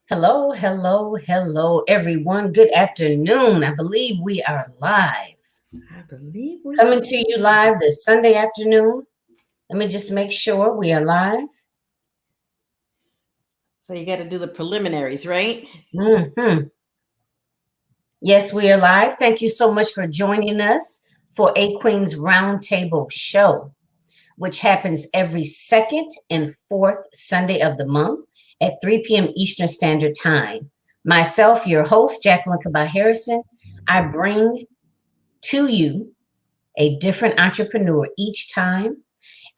Hello, hello, hello, everyone. Good afternoon. I believe we are live. I believe we Coming are. to you live this Sunday afternoon. Let me just make sure we are live. So you got to do the preliminaries, right? hmm Yes, we are live. Thank you so much for joining us for A Queen's Roundtable Show, which happens every second and fourth Sunday of the month at 3 p.m. Eastern Standard Time. Myself, your host, Jacqueline Kaba-Harrison, I bring to you a different entrepreneur each time.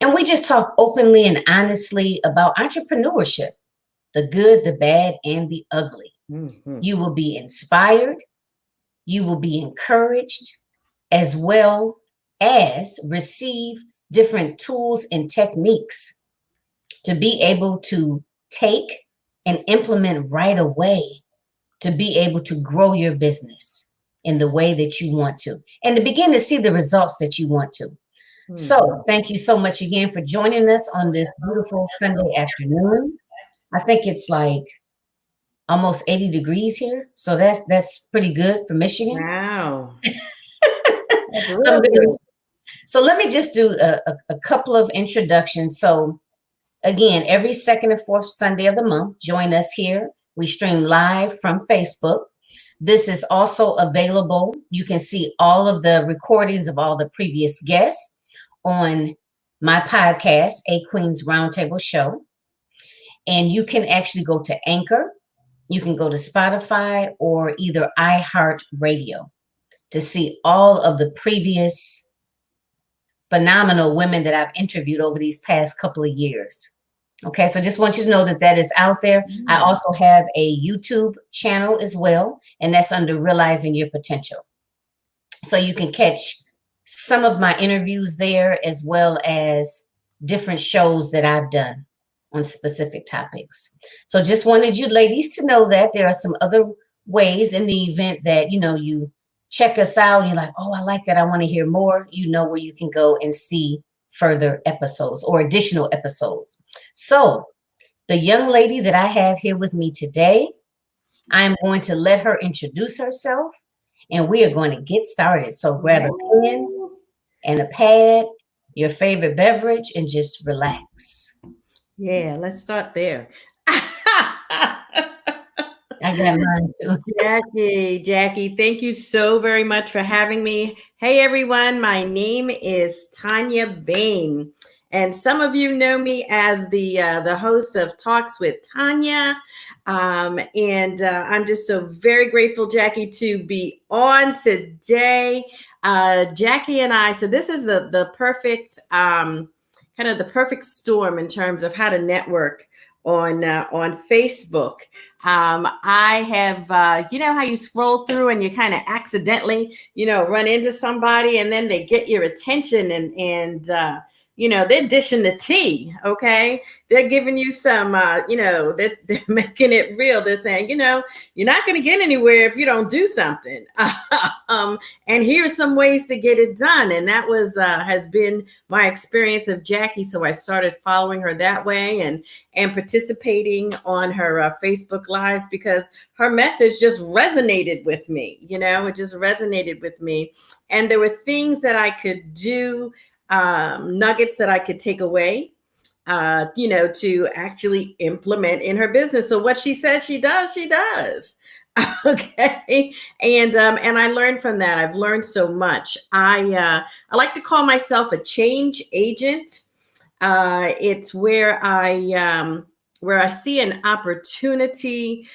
And we just talk openly and honestly about entrepreneurship, the good, the bad, and the ugly. Hmm. You will be inspired, you will be encouraged, as well as receive different tools and techniques to be able to take and implement right away to be able to grow your business in the way that you want to and to begin to see the results that you want to. Hmm. So, thank you so much again for joining us on this beautiful Sunday afternoon. I think it's like almost 80 degrees here, so that's pretty good for Michigan. Wow. That's So, real good. so let me just do a couple of introductions. So, again, every second and fourth Sunday of the month, join us here. We stream live from Facebook. This is also available. You can see all of the recordings of all the previous guests on my podcast, A Queen's Roundtable Show. And you can actually go to Anchor, you can go to Spotify or either iHeartRadio to see all of the previous phenomenal women that I've interviewed over these past couple of years. Okay, so just want you to know that that is out there. I Mm. also have a YouTube channel as well, and that's under Realizing Your Potential. So you can catch some of my interviews there as well as different shows that I've done on specific topics. So just wanted you ladies to know that there are some other ways in the event that, you check us out and you're like, oh, I like that. I want to hear more. You know where you can go and see further episodes or additional episodes. So the young lady that I have here with me today, I'm going to let her introduce herself and we are going to get started. So grab a pen Woo. and a pad, your favorite beverage, and just relax. Yeah, let's start there. I got mine too. Jackie, thank you so very much for having me. Hey, everyone, my name is Tanya Bain, and some of you know me as the host of Talks with Tanya. And I'm just so very grateful, Jackie, to be on today. Jackie and I, so this is the perfect kind of the perfect storm in terms of how to network on Facebook. I have, you know, how you scroll through and you kind of accidentally, run into somebody and then they get your attention and they're dishing the tea. Okay. They're giving you some, they're making it real. They're saying, you're not going to get anywhere if you don't do something. And here's some ways to get it done. And that has been my experience of Jackie. So I started following her that way and participating on her Facebook Lives because her message just resonated with me. It just resonated with me. And there were things that I could do, nuggets that I could take away, to actually implement in her business. So what she says she does, she does. Okay. And I learned from that. I've learned so much. I like to call myself a change agent. It's where I see an opportunity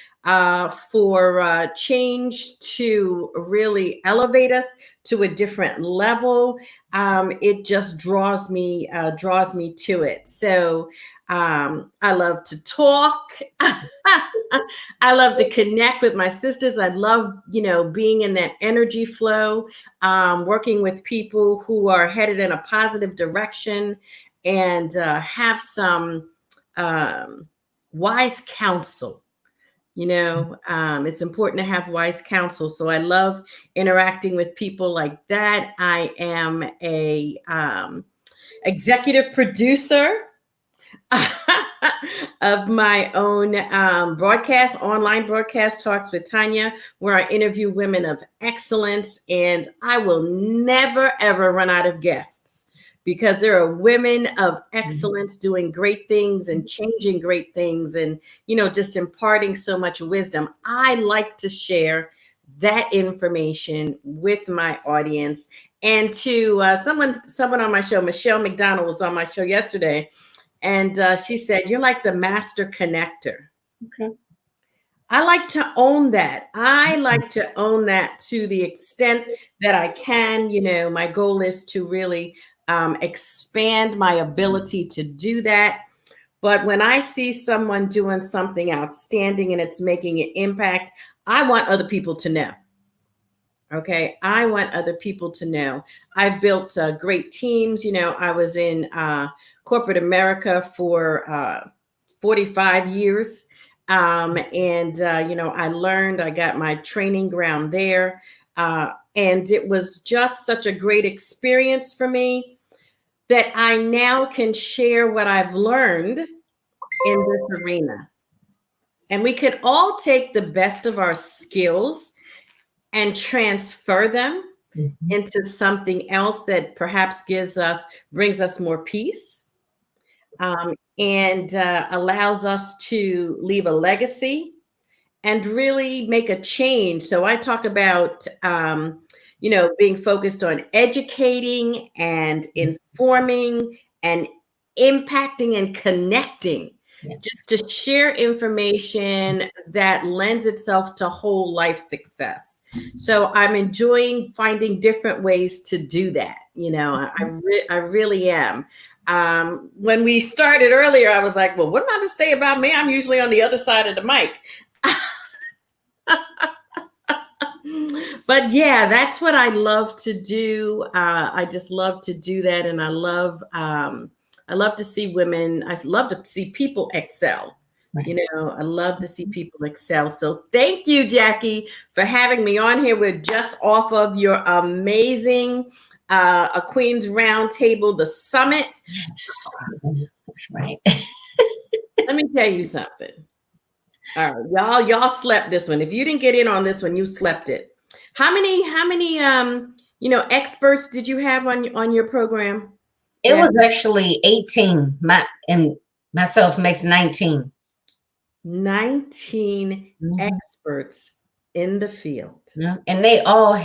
for change to really elevate us to a different level. It just draws me to it. So I love to talk. I love to connect with my sisters. I love, being in that energy flow, working with people who are headed in a positive direction and have some wise counsel. It's important to have wise counsel. So I love interacting with people like that. I am a executive producer. of my own online broadcast talks with Tanya, where I interview women of excellence. And I will never, ever run out of guests because there are women of excellence doing great things and changing great things and, just imparting so much wisdom. I like to share that information with my audience. And to someone on my show, Michelle McDonald was on my show yesterday. And she said, you're like the master connector. Okay. I like to own that. I like to own that to the extent that I can. My goal is to really expand my ability to do that. But when I see someone doing something outstanding and it's making an impact, I want other people to know. Okay. I want other people to know. I've built great teams. I was in corporate America for 45 years. I learned, I got my training ground there. And it was just such a great experience for me that I now can share what I've learned in this arena. And we can all take the best of our skills and transfer them into something else that perhaps brings us more peace, and allows us to leave a legacy and really make a change. So I talk about, being focused on educating and informing and impacting and connecting, just to share information that lends itself to whole life success. So I'm enjoying finding different ways to do that. I really am. When we started earlier, I was like, well, what am I going to say about me? I'm usually on the other side of the mic. But yeah, that's what I love to do. I just love to do that. And I love to see women. I love to see people excel. Right. I love to see people excel. So thank you, Jackie, for having me on here. We're just off of your amazing A Queen's Roundtable, the summit. Yes, that's right. Let me tell you something. All right, y'all slept this one. If you didn't get in on this one, you slept it. How many experts did you have on your program? It was actually 18. Myself makes 19. 19 experts in the field. Yeah. And they all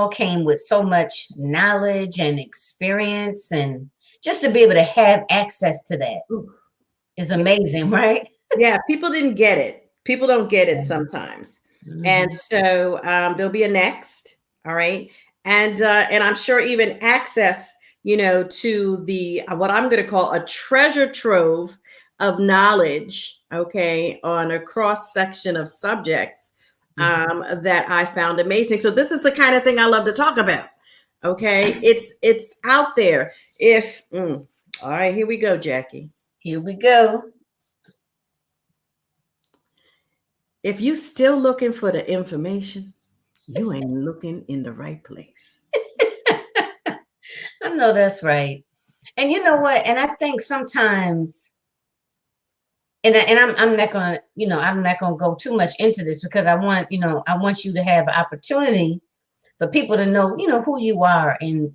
came with so much knowledge and experience, and just to be able to have access to that is amazing, right? Yeah, people didn't get it. People don't get it sometimes. And so there'll be a next. All right. And I'm sure even access, to the what I'm going to call a treasure trove of knowledge, okay, on a cross section of subjects that I found amazing. So this is the kind of thing I love to talk about. Okay, it's out there. All right, here we go, Jackie. Here we go. If you still looking for the information, you ain't looking in the right place. I know that's right. And you know what? And I think sometimes, and I'm not gonna, I'm not gonna go too much into this because I want you to have an opportunity for people to know, who you are and,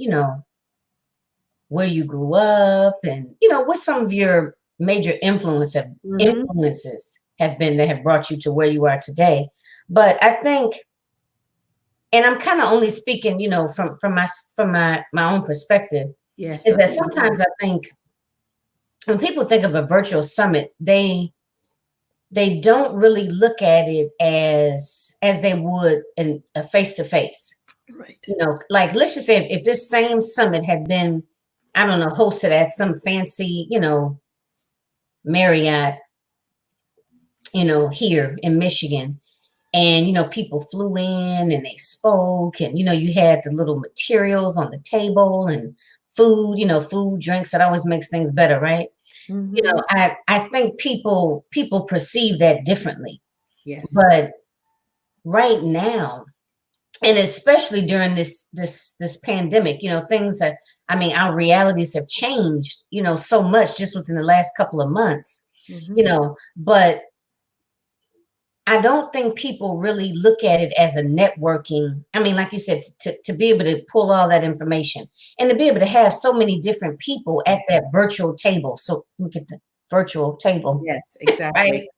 where you grew up and, what some of your major influences have been that have brought you to where you are today. But I think, and I'm kind of only speaking, from my own perspective, is that sometimes I think when people think of a virtual summit, they don't really look at it as they would in a face-to-face. Right. Like let's just say if this same summit had been, I don't know, hosted at some fancy, Marriott, here in Michigan. And, people flew in and they spoke and, you had the little materials on the table and food, food, drinks. That always makes things better, right? I think people perceive that differently. Yes. But right now, and especially during this pandemic, things that, I mean, our realities have changed, so much just within the last couple of months, Mhm. but I don't think people really look at it as a networking. I mean, like you said, to be able to pull all that information and to be able to have so many different people at that virtual table. So look at the virtual table, Yes, right? exactly.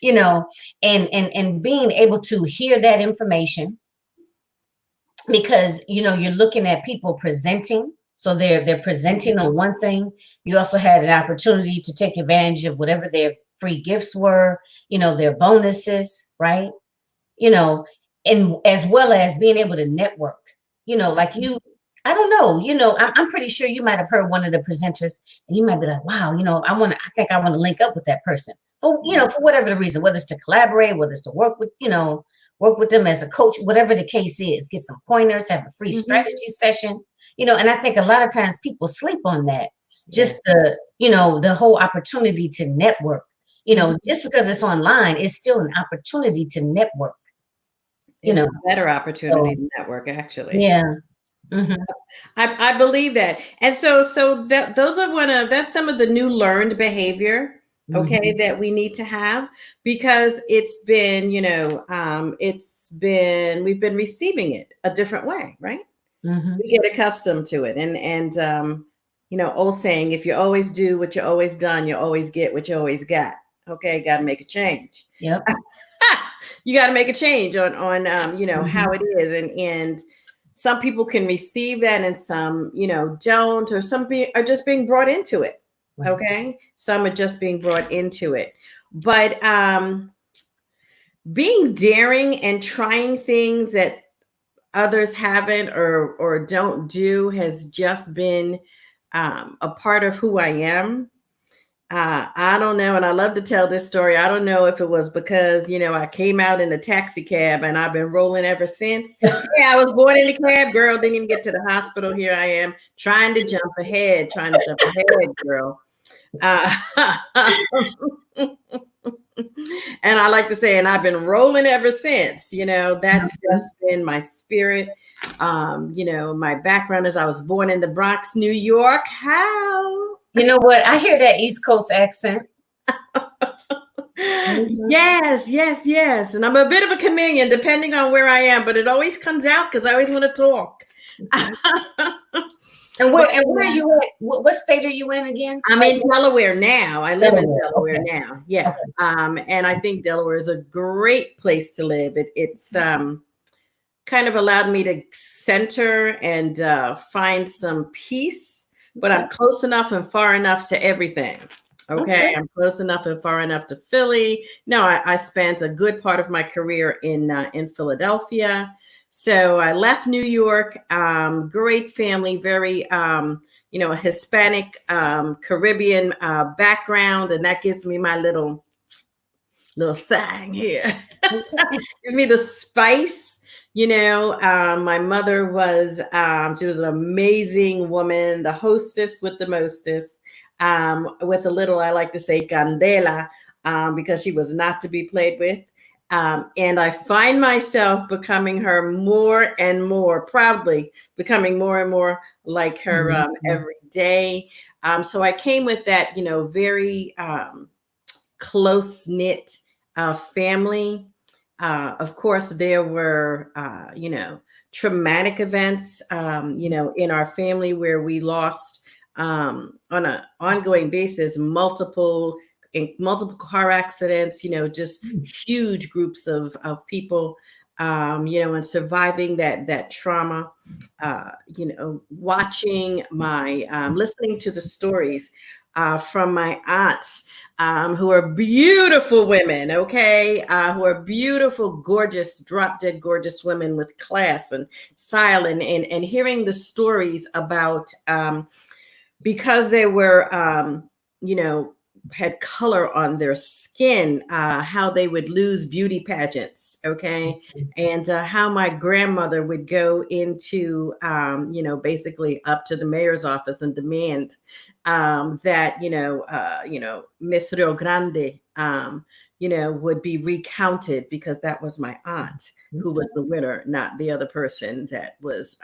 You know, and being able to hear that information, because you're looking at people presenting, so they're presenting on one thing. You also had an opportunity to take advantage of whatever their free gifts were, their bonuses, right? you know and as well as being able to network, like you, I don't know, I'm pretty sure you might have heard one of the presenters and you might be like, wow, I think I want to link up with that person for, for whatever the reason, whether it's to collaborate, whether it's to work with them as a coach, whatever the case is, get some pointers, have a free Mhm. strategy session, and I think a lot of times people sleep on that. Yeah. Just the whole opportunity to network, Mhm. just because it's online, it's still an opportunity to network, you It's know. a better opportunity So to network, actually. yeah. Hmm. I believe that. And so that those are that's some of the new learned behavior, okay, Hmm. that we need to have, because it's been, we've been receiving it a different way, right? Hmm. We get accustomed to it. Old saying, if you always do what you always done, you always get what you always got. Okay, got to make a change. Yep. You got to make a change on how Hmm. it is, and some people can receive that and some don't, or are just being brought into it. Right. Okay, some are just being brought into it, but being daring and trying things that others haven't or don't do has just been a part of who I am. I don't know. And I love to tell this story. I don't know if it was because, I came out in a taxi cab and I've been rolling ever since. Yeah, I was born in the cab, girl. Didn't even get to the hospital. Here I am trying to jump ahead, girl. Uh, and I like to say, and I've been rolling ever since. That's just been my spirit. My background is I was born in the Bronx, New York. How? You know what? I hear that East Coast accent. Hmm. Yes, yes, yes. And I'm a bit of a chameleon depending on where I am, but it always comes out because I always want to talk. Okay. And But where are you at? What state are you in again? I'm Right in now? Delaware now. I live in Delaware. Delaware Okay. now. Yeah. Okay. And I think Delaware is a great place to live. It's kind of allowed me to center and find some peace, but Okay. I'm close enough and far enough to everything. Okay, Okay. I'm close enough and far enough to Philly. No, I spent a good part of my career in Philadelphia. So I left New York. Great family, very a Hispanic Caribbean background, and that gives me my little thing here. Okay. Give me the spice. My mother she was an amazing woman, the hostess with the mostest, with a little, I like to say, candela, because she was not to be played with. And I find myself becoming her more and more, proudly becoming more and more like her Mhm. every day. So I came with that, very close knit family. Of course, there were, traumatic events, in our family where we lost on an ongoing basis multiple car accidents, just Mm. huge groups of people, and surviving that trauma, watching listening to the stories from my aunts, who are beautiful women, okay, who are beautiful, gorgeous, drop dead gorgeous women with class and style, and hearing the stories about, because they were, had color on their skin, how they would lose beauty pageants, okay, and how my grandmother would go into, basically up to the mayor's office and demand that, Miss Rio Grande, would be recounted because that was my aunt who was the winner, not the other person that was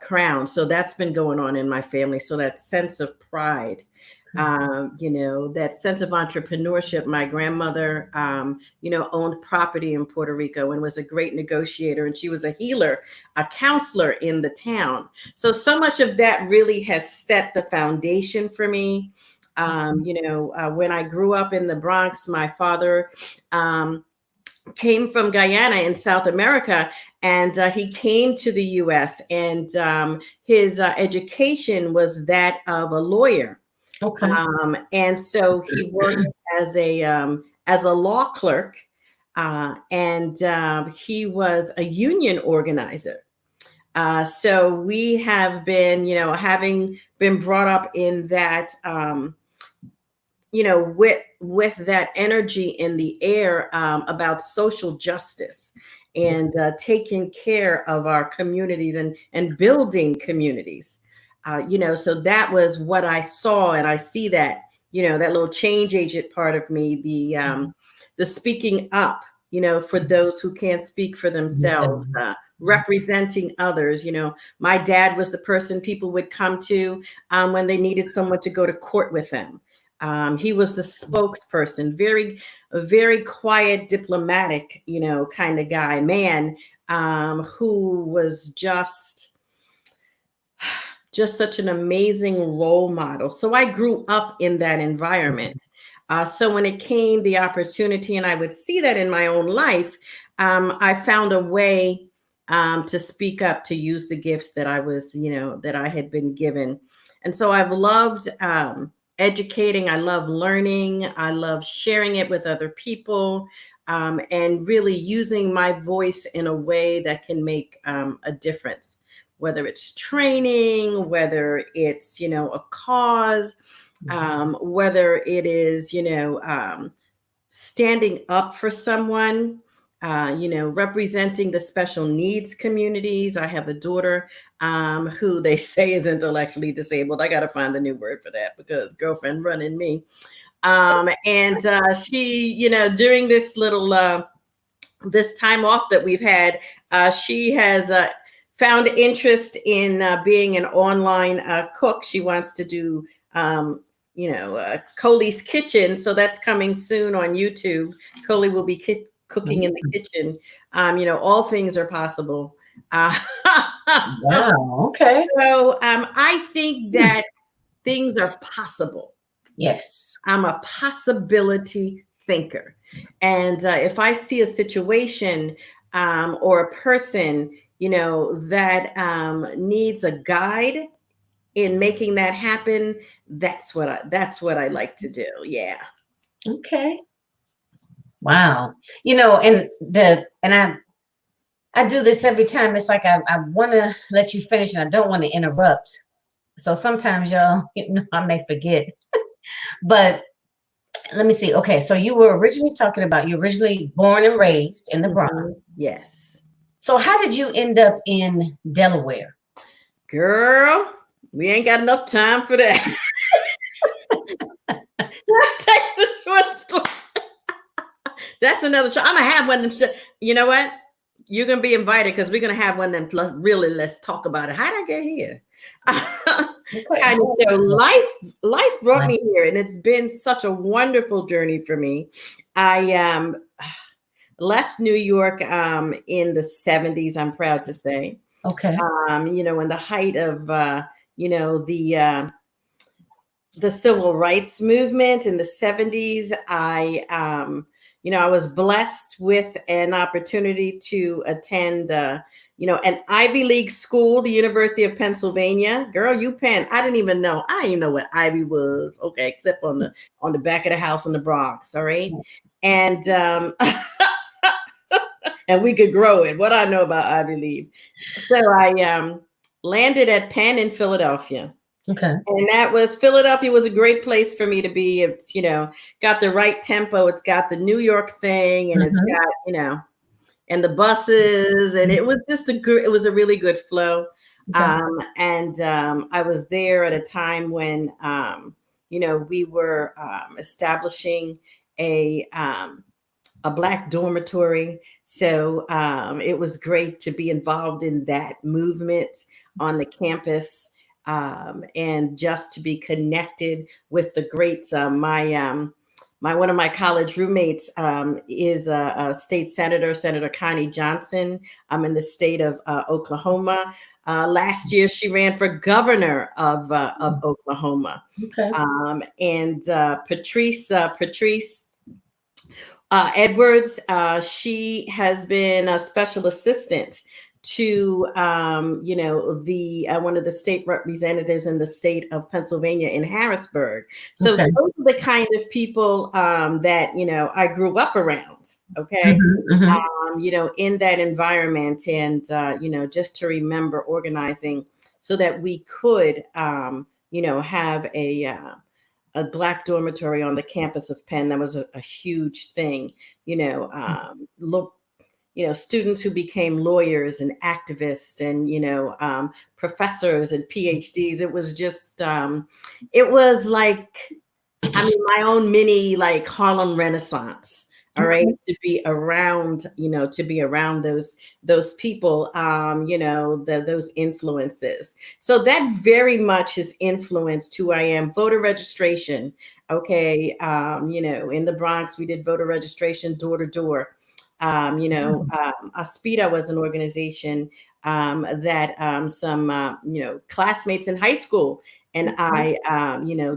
crowned. So that's been going on in my family. So that sense of pride, that sense of entrepreneurship. My grandmother, owned property in Puerto Rico and was a great negotiator. And she was a healer, a counselor in the town. So much of that really has set the foundation for me. When I grew up in the Bronx, my father came from Guyana in South America, and he came to the U.S. and his education was that of a lawyer. Okay. And so he worked as a law clerk, and he was a union organizer. So we have been, having been brought up in that, with that energy in the air about social justice and taking care of our communities and building communities. So that was what I saw, and I see that, that little change agent part of me, the speaking up, for those who can't speak for themselves, representing others. My dad was the person people would come to when they needed someone to go to court with them. He was the spokesperson, very, very quiet, diplomatic, kind of guy, man, who was just such an amazing role model. So I grew up in that environment. So when it came the opportunity, and I would see that in my own life, I found a way to speak up, to use the gifts that I was, that I had been given. And so I've loved educating. I love learning. I love sharing it with other people, and really using my voice in a way that can make a difference, whether it's training, whether it's, a cause, whether it is, standing up for someone, representing the special needs communities. I have a daughter who they say is intellectually disabled. I got to find the new word for that because girlfriend running me. And she, during this little, this time off that we've had, she has found interest in being an online cook. She wants to do, Coley's Kitchen. So that's coming soon on YouTube. Coley will be cooking in the kitchen. All things are possible. Wow. Okay. So I think that things are possible. Yes. I'm a possibility thinker. And if I see a situation or a person, that needs a guide in making that happen, that's what I like to do. Yeah. Okay. Wow. And I do this every time. It's like I want to let you finish and I don't want to interrupt. So sometimes y'all, I may forget. But let me see. Okay, so you were originally born and raised in the Bronx. Yes. So how did you end up in Delaware? Girl, we ain't got enough time for that. Take the short story. That's another show. I'm gonna have one of them. You know what? You're gonna be invited because we're gonna have one of them. Really, let's talk about it. How did I get here? Kind of show. Life brought me here, and it's been such a wonderful journey for me. I left New York in the 70s. I'm proud to say. Okay. In the height of the civil rights movement in the 70s, I was blessed with an opportunity to attend, an Ivy League school, the University of Pennsylvania. Girl, UPenn. I didn't even know what Ivy was. Okay, except on the back of the house in the Bronx. All right, and and we could grow it. What I know about Ivy League. So I landed at Penn in Philadelphia. Okay. And Philadelphia was a great place for me to be. It's, got the right tempo. It's got the New York thing, and it's got, and the buses, and it was just it was a really good flow. Okay. I was there at a time when, we were establishing a um, a Black dormitory. So it was great to be involved in that movement on the campus, and just to be connected with the greats. My one of my college roommates is a state senator, Senator Connie Johnson. I'm in the state of Oklahoma. Last year, she ran for governor of Oklahoma. Okay. And Patrice Edwards, she has been a special assistant to, the one of the state representatives in the state of Pennsylvania in Harrisburg. So Okay. those are the kind of people that I grew up around. Okay, Hmm. in that environment, and just to remember organizing so that we could, have a Black dormitory on the campus of Penn. That was a huge thing. Look, students who became lawyers and activists, and professors and PhDs. It was just, it was like, my own mini like Harlem Renaissance. All right, Okay. to be around those people, those influences. So that very much has influenced who I am. Voter registration. Okay, in the Bronx, we did voter registration door to door. Aspida was an organization that some classmates in high school and I,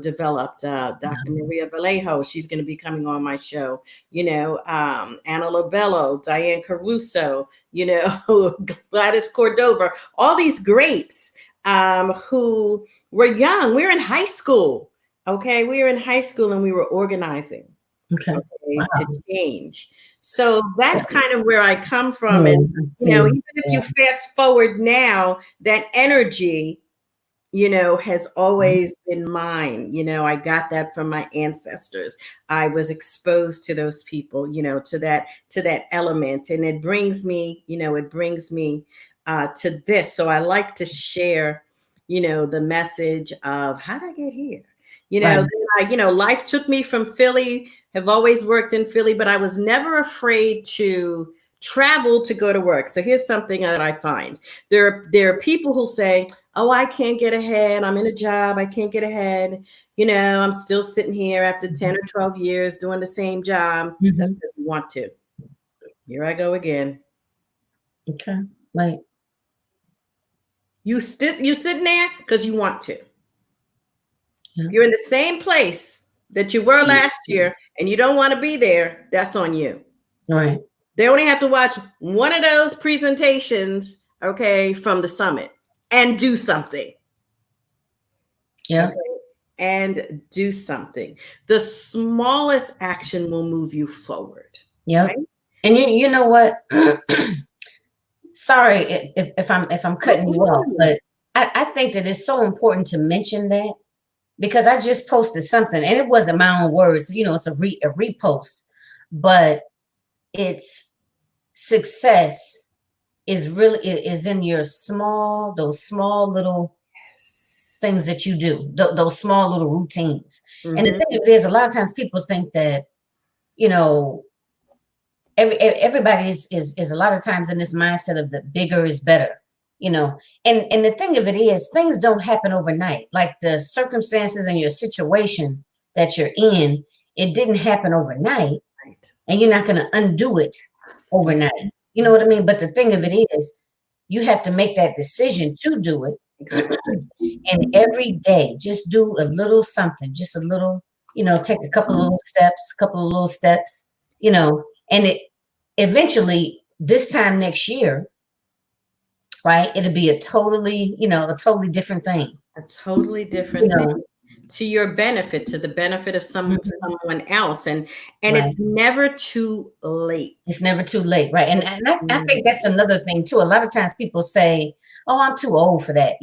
developed. Dr. Maria Vallejo, she's going to be coming on my show. Anna Lobello, Diane Caruso, Gladys Cordova, all these greats who were young. We were in high school. Okay, we were in high school and we were organizing. Okay. Okay, Wow. to change. So that's kind of where I come from. Yeah, And I see. even if you fast forward now, that energy has always been mine. I got that from my ancestors. I was exposed to those people, to that element. And it brings me, to this. So I like to share, the message of how did I get here? Right. Then life took me from Philly, have always worked in Philly, but I was never afraid to travel to go to work. So here's something that I find. There are people who say, oh, I can't get ahead. I'm in a job. I can't get ahead. I'm still sitting here after 10 or 12 years doing the same job. That's Mhm. because you want to. Here I go again. Okay. Right. You sitting there because you want to. Yeah. You're in the same place that you were last year and you don't want to be there. That's on you. Right. They only have to watch one of those presentations, okay, from the summit and do something. Yeah. Okay? And do something. The smallest action will move you forward. Yeah. Right? And you know what? Sorry if I'm cutting you off, but I think that it's so important to mention that because I just posted something and it wasn't my own words. It's a repost, but it's success is in your those small little things that you do, those small little routines. And the Mhm. thing is, a lot of times people think that, you know, everybody is a lot of times in this mindset of the bigger is better, and the thing of it is things don't happen overnight. Like the circumstances and your situation that you're in, it didn't happen overnight, Right. and you're not going to undo it overnight. You know what I mean? But the thing of it is, you have to make that decision to do it. Exactly. And every day, just do a little something, just a little, take a couple of little steps, and it eventually this time next year, right? It'll be a totally different thing. A totally You different thing know, to your benefit, to the benefit of Mhm. someone else. And Right. it's never too late. It's never too late, right? And I think that's another thing too. A lot of times people say, "Oh, I'm too old for that,"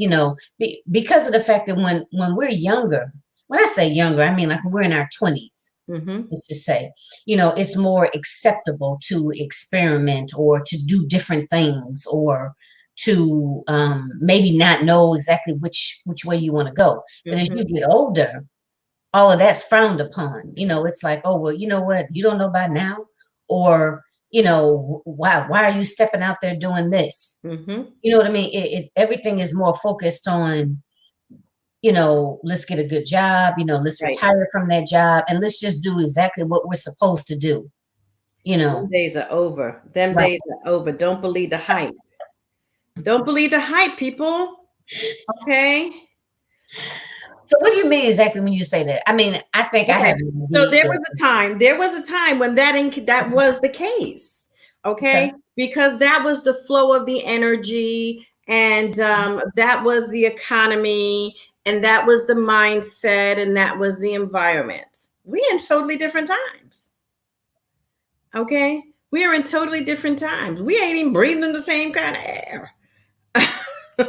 because of the fact that when we're younger, when I say younger, I mean like we're in our 20s. Mm-hmm. Let's just say, it's more acceptable to experiment or to do different things or to maybe not know exactly which way you want to go. But as you get older, all of that's frowned upon. It's like, oh, well, you know what? You don't know by now, or why are you stepping out there doing this? You know what I mean? Everything is more focused on, let's get a good job, let's Right. retire from that job, and let's just do exactly what we're supposed to do. Them days are over. Them Right. days are over. Don't believe the hype. Don't believe the hype, people. Okay. So what do you mean exactly when you say that? I mean, I think I Okay. have an So idea. there was a time when that was the case. Okay. Because that was the flow of the energy, and that was the economy, and that was the mindset, and that was the environment. We in totally different times. Okay. We are in totally different times. We ain't even breathing the same kind of air.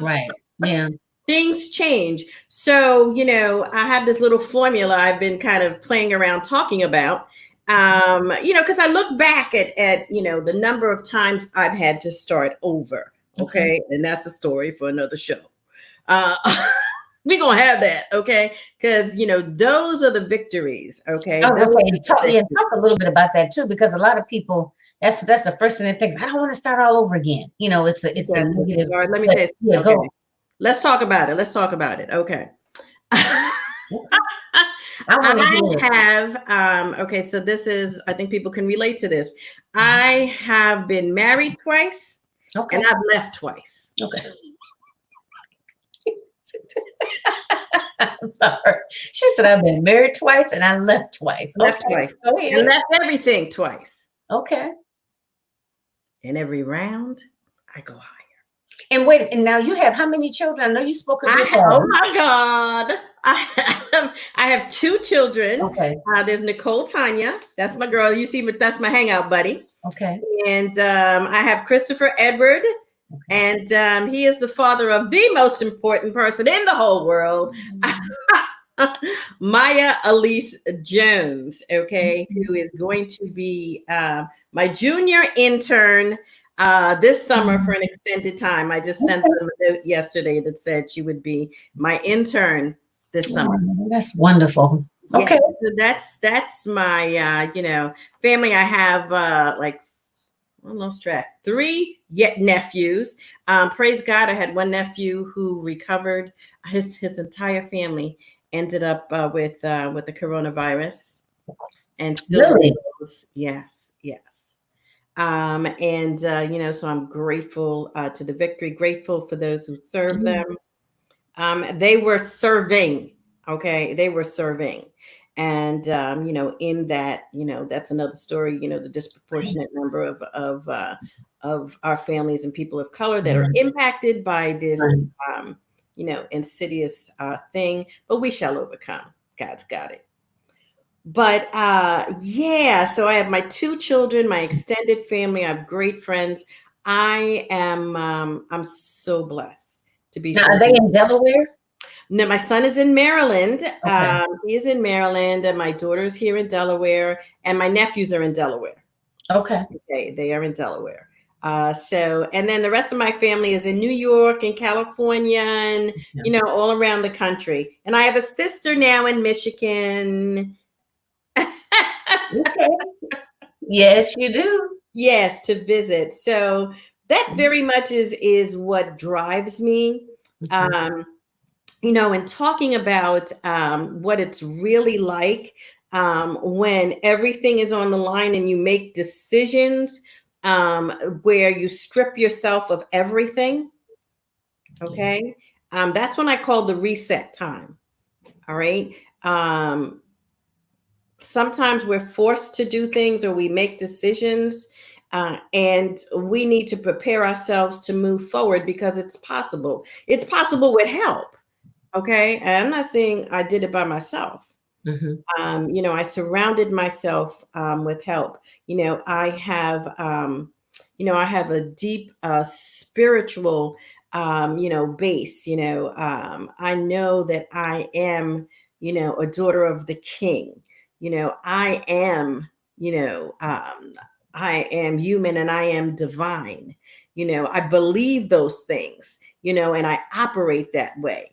Right. Yeah. Things change. So, I have this little formula I've been kind of playing around talking about. Because I look back at the number of times I've had to start over. Okay. And that's a story for another show. We're gonna have that, okay? Because those are the victories, okay? I was gonna say, talk a little bit about that too, because a lot of people, that's the first thing that thinks, I don't want to start all over again. It's a negative. All right, let me tell you. Yeah, okay. go. Let's talk about it. Okay. I have okay, so this is, I think people can relate to this. I have been married twice, and I've left twice. Okay. I'm sorry. She said I've been married twice and I left twice. Left twice. And left everything twice. Okay. And every round, I go higher. And wait, and now you have how many children? I know you spoke of your oh my God. I have 2 children. Okay. There's Nicole Tanya. That's my girl. You see, that's my hangout buddy. Okay. And I have Christopher Edward. Okay. And he is the father of the most important person in the whole world, Maya Elise Jones, okay, who is going to be my junior intern this summer for an extended time. I just sent them a note yesterday that said she would be my intern this summer. That's wonderful. Okay. Yeah, so that's my family. I have I lost track. 3 yet nephews. Praise God, I had one nephew who recovered. His entire family ended up with the coronavirus, and still really? Yes. And so I'm grateful to the victory. Grateful for those who served them. They were serving. Okay, they were serving. And in that, that's another story. The disproportionate number of our families and people of color that are impacted by this, insidious thing. But we shall overcome. God's got it. But so I have my 2 children, my extended family. I have great friends. I'm so blessed to be. Now, are they in Delaware? No, my son is in Maryland. Okay. He is in Maryland, and my daughter's here in Delaware, and my nephews are in Delaware. Okay. Okay, they are in Delaware. And then the rest of my family is in New York and California and, all around the country. And I have a sister now in Michigan. Okay. Yes, you do. Yes, to visit. So that very much is what drives me. And talking about what it's really like when everything is on the line and you make decisions where you strip yourself of everything. Okay. That's when I call the reset time. All right. Sometimes we're forced to do things or we make decisions and we need to prepare ourselves to move forward because it's possible. It's possible with help. Okay. And I'm not saying I did it by myself. I surrounded myself with help. I have a deep spiritual, base. I know that I am, a daughter of the King. I am, I am human and I am divine. I believe those things, and I operate that way.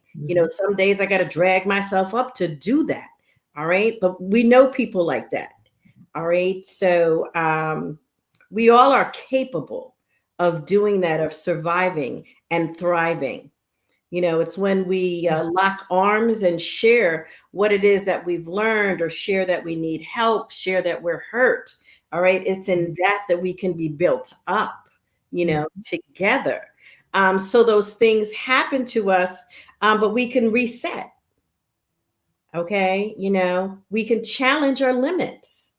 Some days I got to drag myself up to do that. All right. But we know people like that. All right. So we all are capable of doing that, of surviving and thriving. It's when we lock arms and share what it is that we've learned, or share that we need help, share that we're hurt. All right. It's in that we can be built up, together. So those things happen to us, but we can reset. Okay. We can challenge our limits.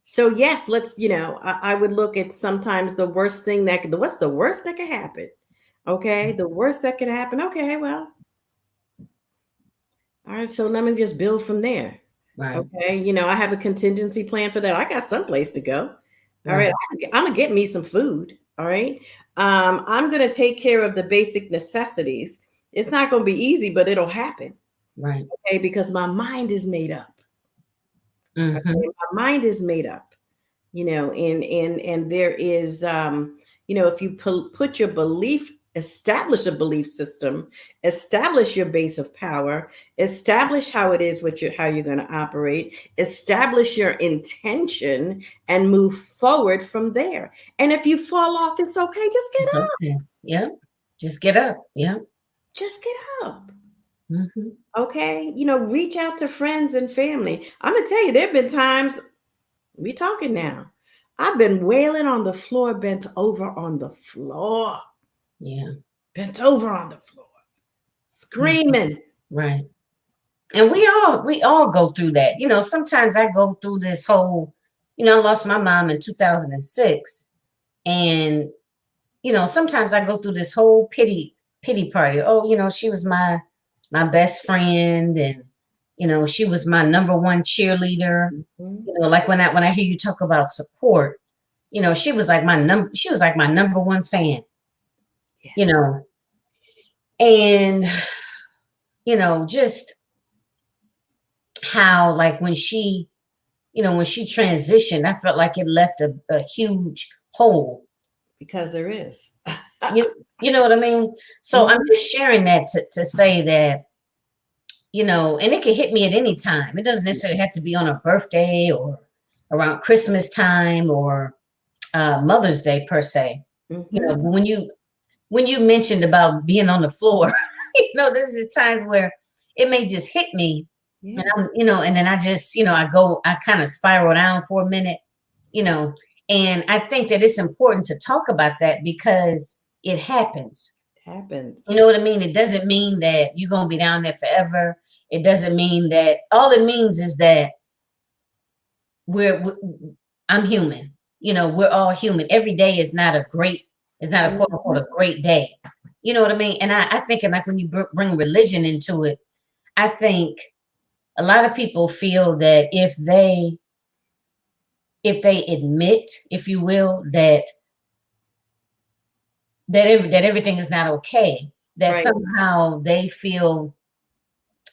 So yes, let's, I would look at sometimes the worst thing what's the worst that could happen? Okay. The worst that could happen. Okay. Well, all right. So let me just build from there. Right. Okay. I have a contingency plan for that. I got someplace to go. All Right. right. I'm going to get me some food. All right. I'm going to take care of the basic necessities. It's not going to be easy, but it'll happen. Right. Okay. Because my mind is made up. Mm-hmm. Okay? My mind is made up, and there is, if you put your belief, establish a belief system, establish your base of power, establish how it is how you're going to operate, establish your intention, and move forward from there. And if you fall off, it's okay. Just get up. Okay. Yeah. Just get up. Yeah. Just get up. Mm-hmm. Okay. Reach out to friends and family. I'm going to tell you, there have been times, we talking now, I've been wailing on the floor, bent over on the floor. Yeah. Bent over on the floor, screaming. Right. And we all go through that. Sometimes I go through this whole, I lost my mom in 2006. And, sometimes I go through this whole pity party. Oh, she was my best friend, and, she was my number one cheerleader. Mm-hmm. Like when I hear you talk about support, she was like my number one fan. Yes. And just how, like, when she transitioned, I felt like it left a huge hole. Because there is. You know what I mean? So I'm just sharing that to say that, and it can hit me at any time. It doesn't necessarily have to be on a birthday or around Christmas time or Mother's Day per se. Mm-hmm. When you mentioned about being on the floor, there's just times where it may just hit me. Yeah. And and then I just, I kind of spiral down for a minute, and I think that it's important to talk about that because it happens. It happens. You know what I mean? It doesn't mean that you're going to be down there forever. It doesn't mean that, all it means is that I'm human. We're all human. Every day is not a quote unquote a great day. You know what I mean? And I think, and like when you bring religion into it, I think a lot of people feel that if they admit, if you will, that everything is not okay, that Right. somehow they feel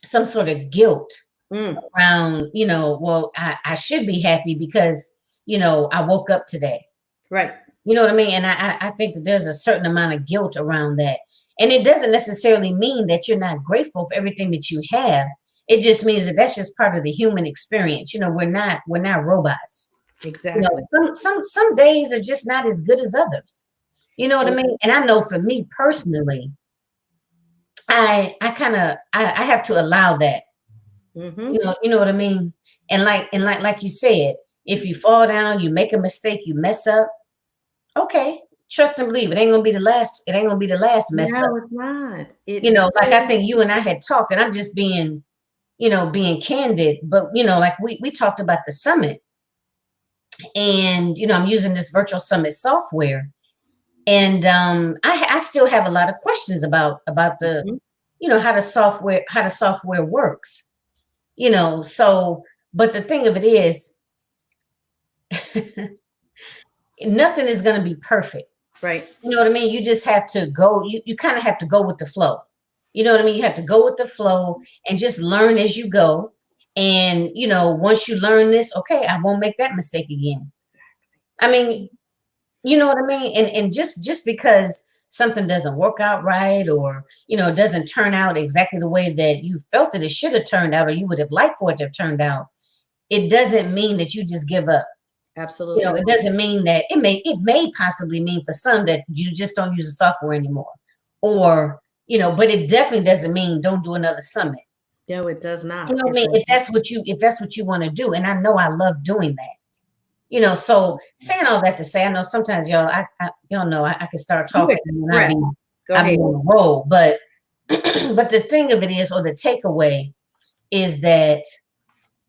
some sort of guilt around, well, I should be happy because, I woke up today. Right. You know what I mean? And I think that there's a certain amount of guilt around that. And it doesn't necessarily mean that you're not grateful for everything that you have. It just means that that's just part of the human experience. We're not robots. Exactly. Some days are just not as good as others. You know what I mean? And I know for me personally, I have to allow that. Mm-hmm. You know what I mean? And like you said, if you fall down, you make a mistake, you mess up. Okay, trust and believe. It ain't gonna be the last. It ain't gonna be the last mess up. No, it's not. Like I think you and I had talked, and I'm just being candid. But like we talked about the summit, and I'm using this virtual summit software, and I still have a lot of questions about the how the software works. So, but the thing of it is, nothing is going to be perfect. Right. You know what I mean? You just have to go, you kind of have to go with the flow. You know what I mean? You have to go with the flow and just learn as you go. And, once you learn this, okay, I won't make that mistake again. I mean, You know what I mean? And just because something doesn't work out right, or doesn't turn out exactly the way that you felt that it should have turned out, or you would have liked for it to have turned out, it doesn't mean that you just give up. Absolutely. It doesn't mean that it may possibly mean for some that you just don't use the software anymore. Or, but it definitely doesn't mean don't do another summit. No, it does not. You know what I mean? If that's what you want to do, and I know I love doing that. So saying all that to say, I know sometimes y'all know I can start talking and I'll be on the roll. But but the thing of it is, or the takeaway is that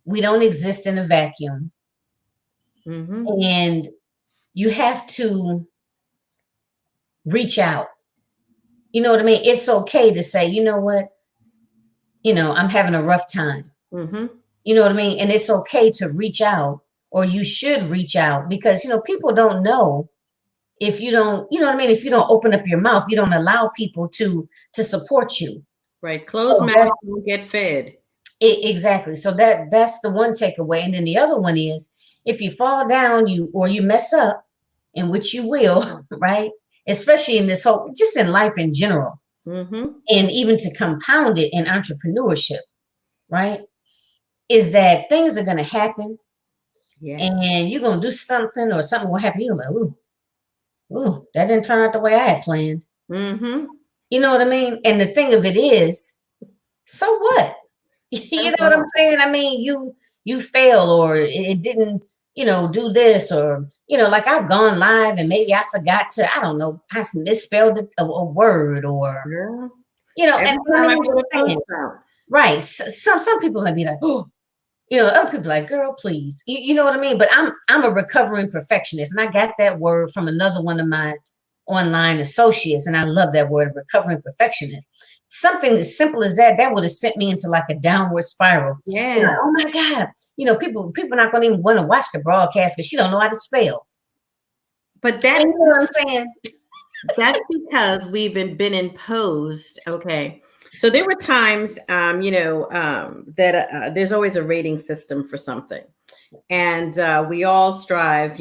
we don't exist in a vacuum. And you have to reach out. You know what I mean? It's okay to say, you know what? I'm having a rough time. You know what I mean? And it's okay to reach out, or you should reach out, because, people don't know if you don't, you know what I mean? If you don't open up your mouth, you don't allow people to support you. Right. Closed mouths don't get fed. Exactly. So that's the one takeaway. And then the other one is, if you fall down, you mess up, in which you will, right? Especially in this whole, just in life in general, and even to compound it in entrepreneurship, right? Is that things are going to happen, and you're going to do something, or something will happen. You're like, ooh, that didn't turn out the way I had planned. You know what I mean? And the thing of it is, so what? You know what I'm saying? I mean, you fail, or it didn't, do this, or, like I've gone live and maybe I forgot to, I don't know, I misspelled a word, or, and I mean, right. Some people might be like, oh, other people like, girl, please. You know what I mean? But I'm a recovering perfectionist, and I got that word from another one of my online associates, and I love that word, recovering perfectionist. Something as simple as that would have sent me into like a downward spiral. Yeah. Oh my God. People are not going to even want to watch the broadcast because she don't know how to spell. But that's, you know what I'm saying? That's because we've been imposed. Okay. So there were times, that there's always a rating system for something. And we all strive,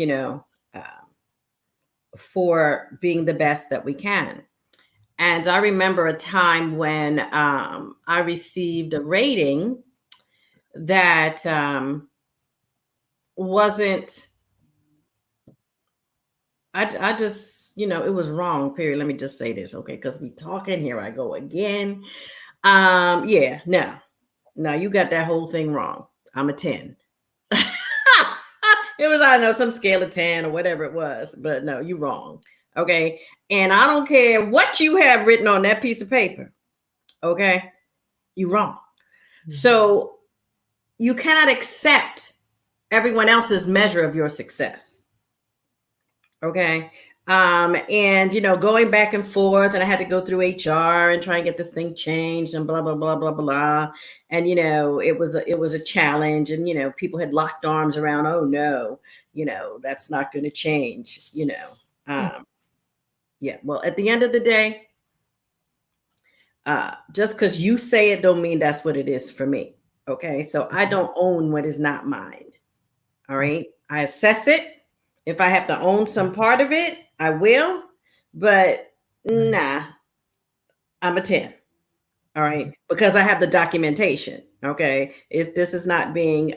for being the best that we can. And I remember a time when I received a rating that wasn't, I just, it was wrong, period. Let me just say this, okay? Because we talking, here I go again. Yeah, no, you got that whole thing wrong. I'm a 10. It was, I don't know, some scale of 10 or whatever it was, but no, you wrong. Okay. And I don't care what you have written on that piece of paper. Okay. You're wrong. So you cannot accept everyone else's measure of your success. Okay. And going back and forth, and I had to go through HR and try and get this thing changed, and blah, blah, blah, blah, blah. And, it was a challenge, and, people had locked arms around, oh no, that's not going to change, yeah. Well, at the end of the day, just because you say it don't mean that's what it is for me. Okay. So I don't own what is not mine. All right. I assess it. If I have to own some part of it, I will, but nah, I'm a 10. All right. Because I have the documentation. Okay. This is not being,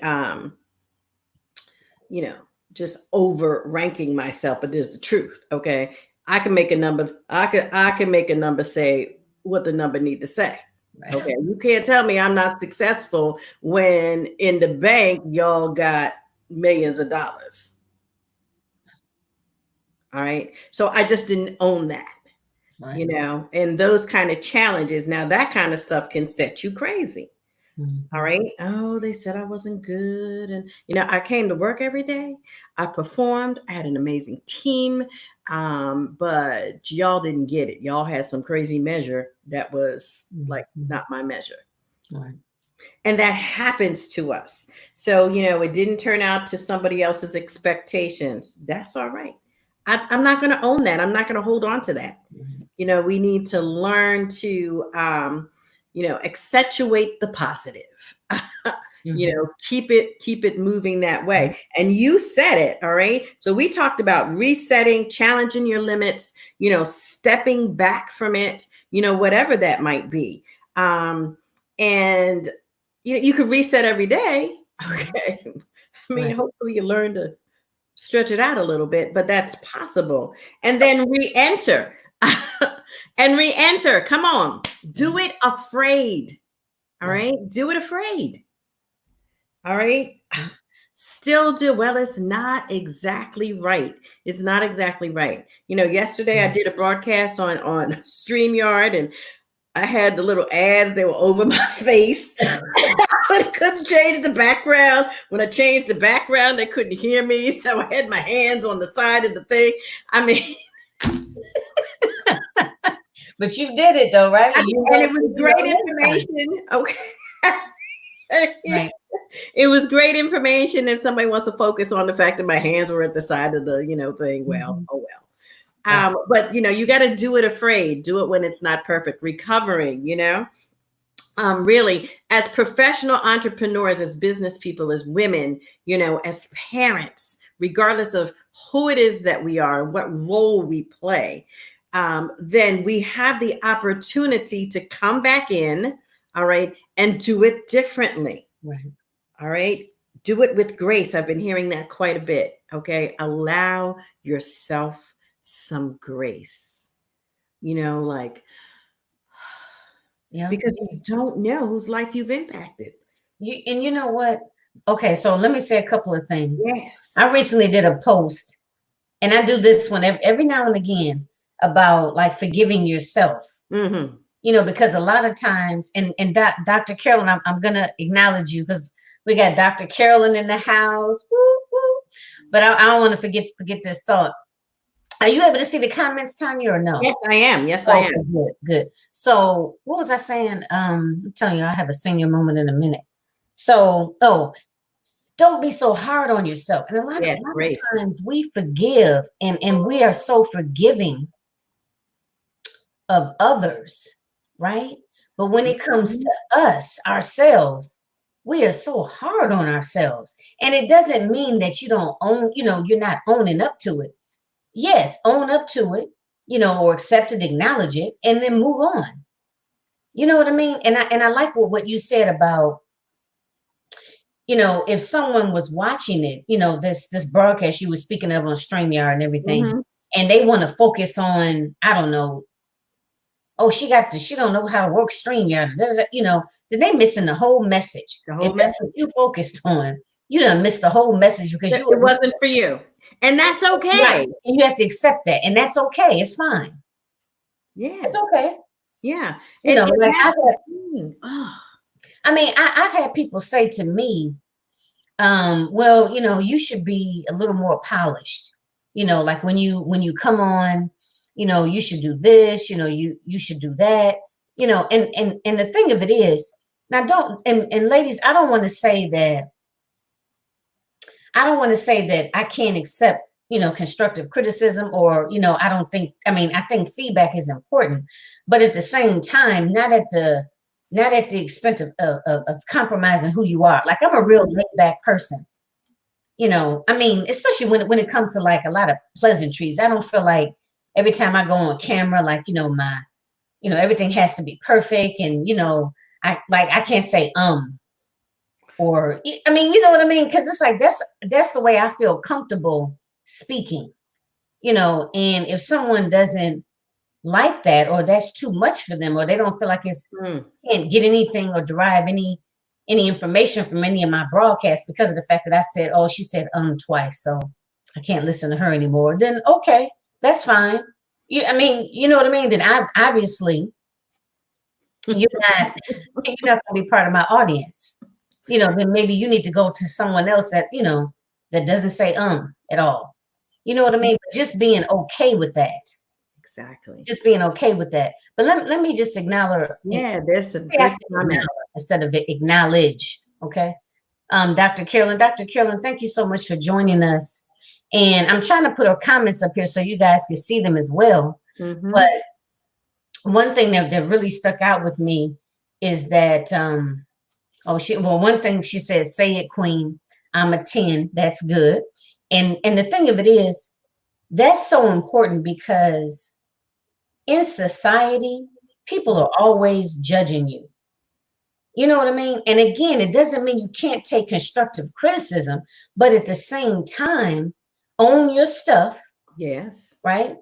just over ranking myself, but there's the truth. Okay. I can make a number. I can make a number say what the number need to say. Right. Okay. You can't tell me I'm not successful when in the bank, y'all got millions of dollars. All right. So I just didn't own that, right. And those kind of challenges. Now that kind of stuff can set you crazy. All right. Oh, they said I wasn't good. And, I came to work every day. I performed. I had an amazing team. But y'all didn't get it. Y'all had some crazy measure that was like not my measure. Right. And that happens to us. So, it didn't turn out to somebody else's expectations. That's all right. I'm not going to own that. I'm not going to hold on to that. We need to learn to, accentuate the positive. Keep it moving that way. And you said it, all right? So we talked about resetting, challenging your limits, stepping back from it, whatever that might be. And you could reset every day. Okay. I mean, hopefully you learn to stretch it out a little bit, but that's possible. And then re-enter. And re-enter. Come on. Do it afraid. All right. Do it afraid. All right. Still do. Well, it's not exactly right. It's not exactly right. Yesterday I did a broadcast on StreamYard, and I had the little ads. They were over my face. I couldn't change the background. When I changed the background, they couldn't hear me. So I had my hands on the side of the thing. I mean, but you did it though, right? And it was great information. Okay. Right. It was great information if somebody wants to focus on the fact that my hands were at the side of the, thing. Well, oh well. But you got to do it afraid. Do it when it's not perfect. Recovering, really, as professional entrepreneurs, as business people, as women, as parents, regardless of who it is that we are, what role we play, then we have the opportunity to come back in, all right, and do it differently. Right. All right. Do it with grace. I've been hearing that quite a bit. Okay. Allow yourself some grace, because you don't know whose life you've impacted. And you know what? Okay. So let me say a couple of things. Yes. I recently did a post, and I do this one every now and again about like forgiving yourself. Mm-hmm. Because a lot of times, and Dr. Carolyn, I'm going to acknowledge you because we got Dr. Carolyn in the house. Woo, woo. But I don't want to forget this thought. Are you able to see the comments, Tanya, or no? Yes, I am. Yes, I am. Good. So what was I saying? I'm telling you, I have a senior moment in a minute. So, don't be so hard on yourself. And a lot of times we forgive and we are so forgiving of others, right? But when it comes to us, ourselves, we are so hard on ourselves. And it doesn't mean that you don't own, you're not owning up to it. Yes, own up to it, or accept it, acknowledge it, and then move on. You know what I mean? And I like what you said about, if someone was watching it, this broadcast you were speaking of on StreamYard and everything, and they want to focus on, I don't know, she don't know how to work StreamYard, then they missing the whole message. If that's what you focused on, you done missed the whole message because it wasn't for you. And that's okay. Right. And you have to accept that. And that's okay. It's fine. Yeah. It's okay. Yeah. I've had people say to me, well, you should be a little more polished. Like when you come on, you should do this, you should do that, and the thing of it is, now and ladies, I don't want to say that I can't accept, constructive criticism or, I think feedback is important, but at the same time, not at the expense of compromising who you are. Like I'm a real laid back person, especially when it comes to like a lot of pleasantries. I don't feel like every time I go on camera, like, everything has to be perfect. And, I can't say, or, you know what I mean? Cause it's like, that's the way I feel comfortable speaking, and if someone doesn't like that, or that's too much for them, or they don't feel like can't get anything or derive any information from any of my broadcasts because of the fact that I said, she said, twice. So I can't listen to her anymore. Then, okay, that's fine. You know what I mean? Then obviously you're not going to be part of my audience. Then maybe you need to go to someone else that, that doesn't say at all. You know what I mean? But just being okay with that. Exactly. Just being okay with that. But let me just acknowledge. Yeah, there's some instead of acknowledge. Okay. Dr. Carolyn, thank you so much for joining us. And I'm trying to put our comments up here so you guys can see them as well. Mm-hmm. But one thing that really stuck out with me is that Oh, one thing she said, say it, Queen. I'm a 10. That's good. And the thing of it is, that's so important because in society, people are always judging you. You know what I mean? And again, it doesn't mean you can't take constructive criticism, but at the same time, own your stuff, Yes. right?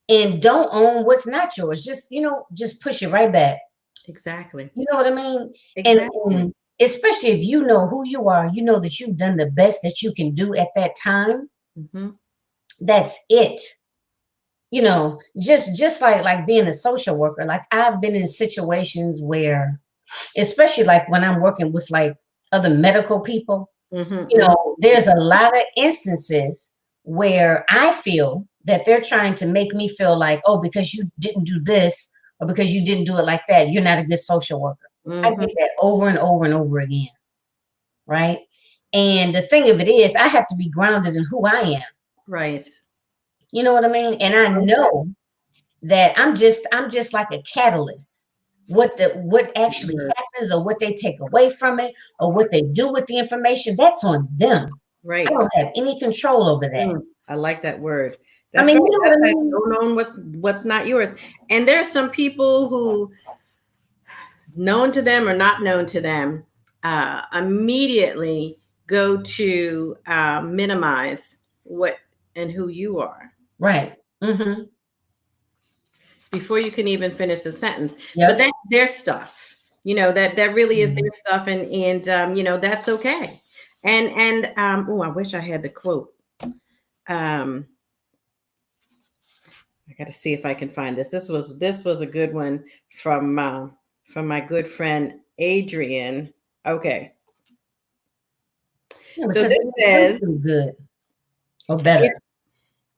And don't own what's not yours. Just, just push it right back. Exactly. You know what I mean? Exactly. And especially if you know who you are, you know that you've done the best that you can do at that time. Mm-hmm. That's it. Just like being a social worker. Like I've been in situations where, especially like when I'm working with like other medical people, Mm-hmm. there's a lot of instances where I feel that they're trying to make me feel like, oh, because you didn't do this or because you didn't do it like that, you're not a good social worker. I Mm-hmm. get that over and over and over again, right? And the thing of it is, I have to be grounded in who I am. Right. You know what I mean? And I know that I'm just like a catalyst. What actually happens or what they take away from it or what they do with the information, that's on them. I Right. don't have any control over that. I like that word. I That's mean, right. you know what That's I like mean? don't own what's not yours. And there are some people who, known to them or not known to them, immediately go to minimize what and who you are Right. Mm-hmm. before you can even finish the sentence. But Yep. that's their stuff. That really is Mhm. their stuff, and that's okay. Oh, I wish I had the quote. Um, I got to see if I can find this. This was a good one from my good friend Adrian. Okay, Yeah, so because this they says, do good or if, better.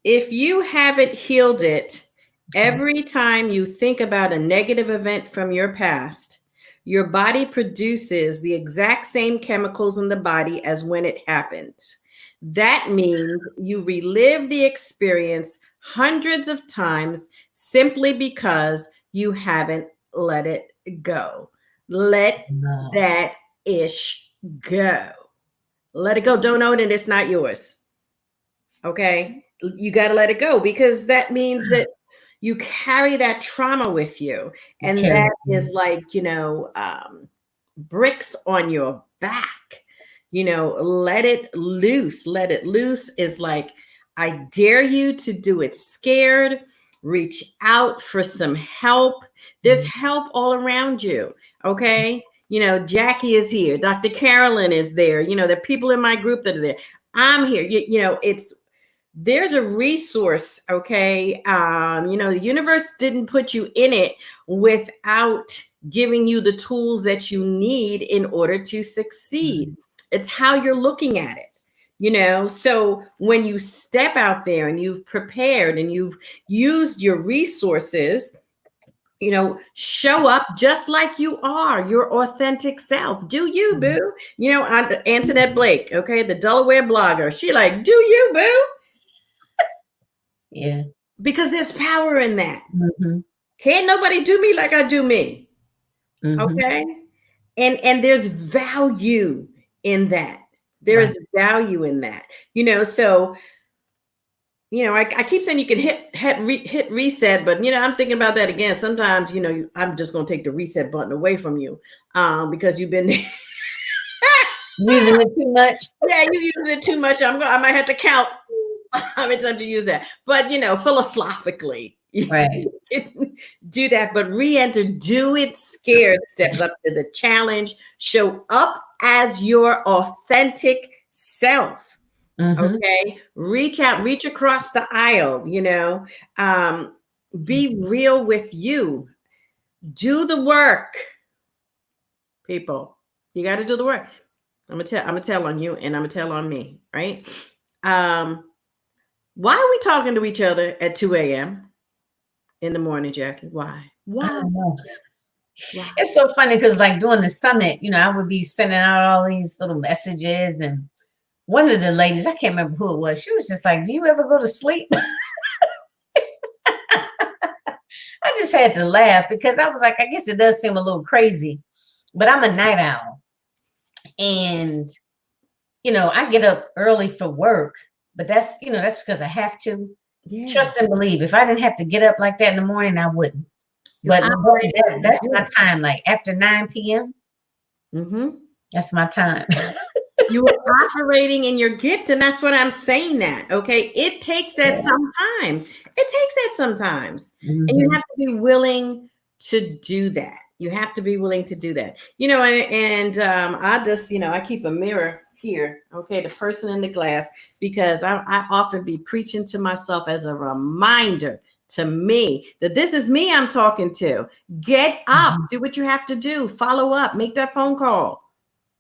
if you haven't healed it, Okay. every time you think about a negative event from your past, your body produces the exact same chemicals in the body as when it happened. That means you relive the experience hundreds of times simply because you haven't let it go. Let No. that ish go. Let it go. Don't own it. It's not yours. Okay. You got to let it go because that means that you carry that trauma with you. You And carry that it. is like, bricks on your back. Let it loose. Let it loose is like, I dare you to do it scared. Reach out for some help. There's help all around you. Okay. Jackie is here. Dr. Carolyn is there. There are people in my group that are there. I'm here. There's a resource. Okay. The universe didn't put you in it without giving you the tools that you need in order to succeed. It's how you're looking at it. So when you step out there and you've prepared and you've used your resources, show up just like you are, your authentic self. Do you, boo? Antoinette Blake, okay, the Delaware blogger. She like, do you, boo? Yeah. Because there's power in that. Mm-hmm. Can't nobody do me like I do me. Mm-hmm. Okay. And there's value in that. There Right. is value in that. So I keep saying you can hit reset, but I'm thinking about that again. Sometimes I'm just gonna take the reset button away from you, because you've been Using it too much. yeah, you use it too much. I might have to count how many times you use that. But philosophically, Right. do that. But re-enter, do it scared. Step up to the challenge. Show up as your authentic self. Mm-hmm. Okay, reach out, reach across the aisle. Be real with you. Do the work, people. You got to do the work. I'm gonna tell on you, and I'm gonna tell on me. Right? Why are we talking to each other at 2 a.m. in the morning, Jackie? Why? I Why? don't know. Why? It's so funny because like during the summit, I would be sending out all these little messages, and one of the ladies, I can't remember who it was, she was just like, do you ever go to sleep? I just had to laugh because I was like, I guess it does seem a little crazy, but I'm a night owl. And, I get up early for work, but that's because I have to. Yeah. Trust and believe. If I didn't have to get up like that in the morning, I wouldn't. You're But operating that's my time. Like after 9 p.m., that's my time. You are operating in your gift, and that's what I'm saying that, okay? It takes that sometimes. And you have to be willing to do that. You have to be willing to do that. And I just, I keep a mirror here, okay, the person in the glass, because I often be preaching to myself as a reminder to me that this is me I'm talking to. Get up, do what you have to do, follow up, make that phone call.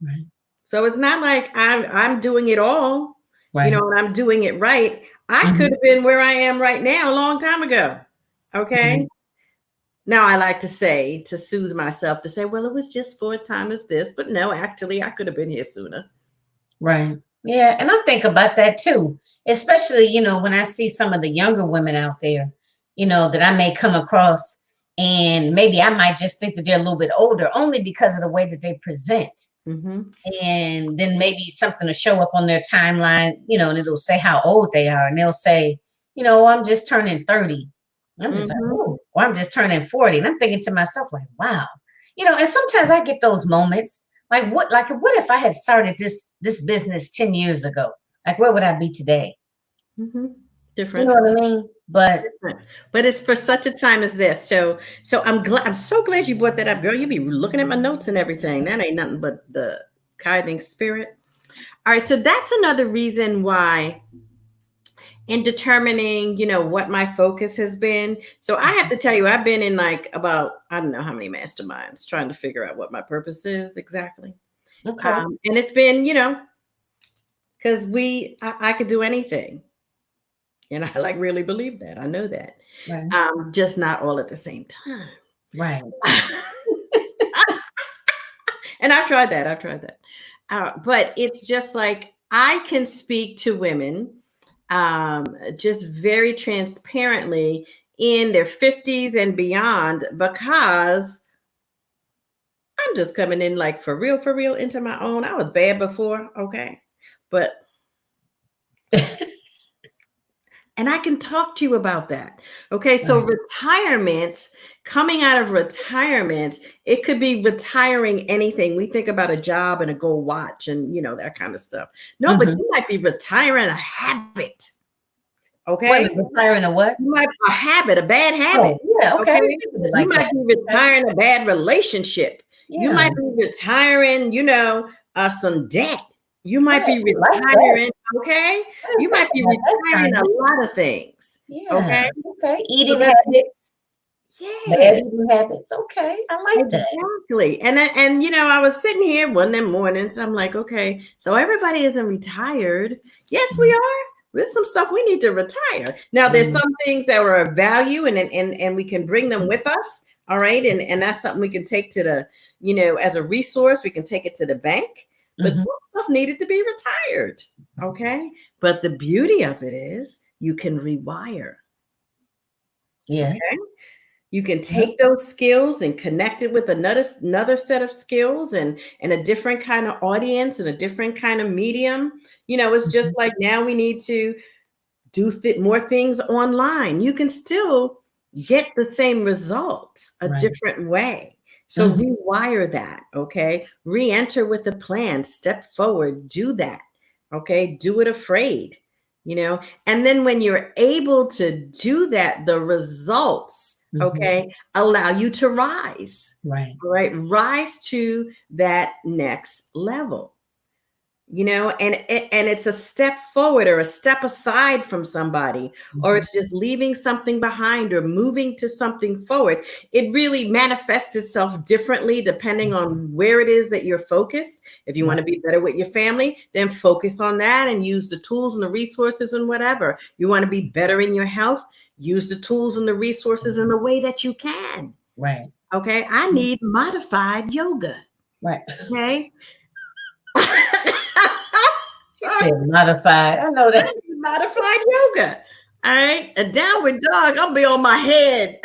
Right. So it's not like I'm doing it all, Right. and I'm doing it right. I could have been where I am right now a long time ago. Okay. Now I like to say, to soothe myself, to say, well, it was just for a time as this, but no, actually I could have been here sooner. Right. Yeah. And I think about that too, especially, when I see some of the younger women out there, that I may come across, and maybe I might just think that they're a little bit older only because of the way that they present. And then maybe something will show up on their timeline, and it'll say how old they are. And they'll say, I'm just turning 30. I'm just like, oh, or I'm just turning 40. And I'm thinking to myself, like, wow. And sometimes I get those moments. What if I had started this business 10 years ago? Like, where would I be today? Different. You know what I mean? But it's for such a time as this. So I'm so glad you brought that up, girl. You be looking at my notes and everything. That ain't nothing but the tithing spirit. All right. So that's another reason why in determining, what my focus has been. So I have to tell you, I've been in like about, I don't know how many masterminds trying to figure out what my purpose is exactly. okay. And it's been, because I could do anything. And I really believe that. I know that. Right. Just not all at the same time. Right. And I've tried that. But it's just like I can speak to women just very transparently in their 50s and beyond, because I'm just coming in like for real into my own. I was bad before. Okay. But and I can talk to you about that. Okay. So retirement, coming out of retirement, it could be retiring anything. We think about a job and a gold watch and, that kind of stuff. No, but you might be retiring a habit. Okay. Retiring a what? You might be a habit, a bad habit. Oh, yeah. Okay. You might be retiring a bad relationship. Yeah. You might be retiring, some debt. You might be retiring, okay? You might be retiring a lot of things. Yeah. Okay. Okay. Eating habits. Yeah. Bad eating habits. Okay. I like that. Exactly. And I was sitting here one of them mornings. I'm like, okay, so everybody isn't retired. Yes, we are. There's some stuff we need to retire. Now, there's some things that are of value and we can bring them with us. All right. And that's something we can take to the, as a resource, we can take it to the bank. But some stuff needed to be retired. Okay. But the beauty of it is you can rewire. Yeah. Okay. You can take those skills and connect it with another set of skills and a different kind of audience and a different kind of medium. It's just like now we need to do more things online. You can still get the same result a different way. So rewire that, okay? Re-enter with a plan, step forward, do that, okay? Do it afraid, And then when you're able to do that, the results, okay, allow you to rise, right? Rise to that next level. And it's a step forward or a step aside from somebody, or it's just leaving something behind or moving to something forward. It really manifests itself differently depending on where it is that you're focused. If you want to be better with your family, then focus on that and use the tools and the resources and whatever. You want to be better in your health, use the tools and the resources in the way that you can. Right. Okay. I need modified yoga. Right. Okay. She said modified. I know that. Modified yoga. All right. A downward dog. I'll be on my head.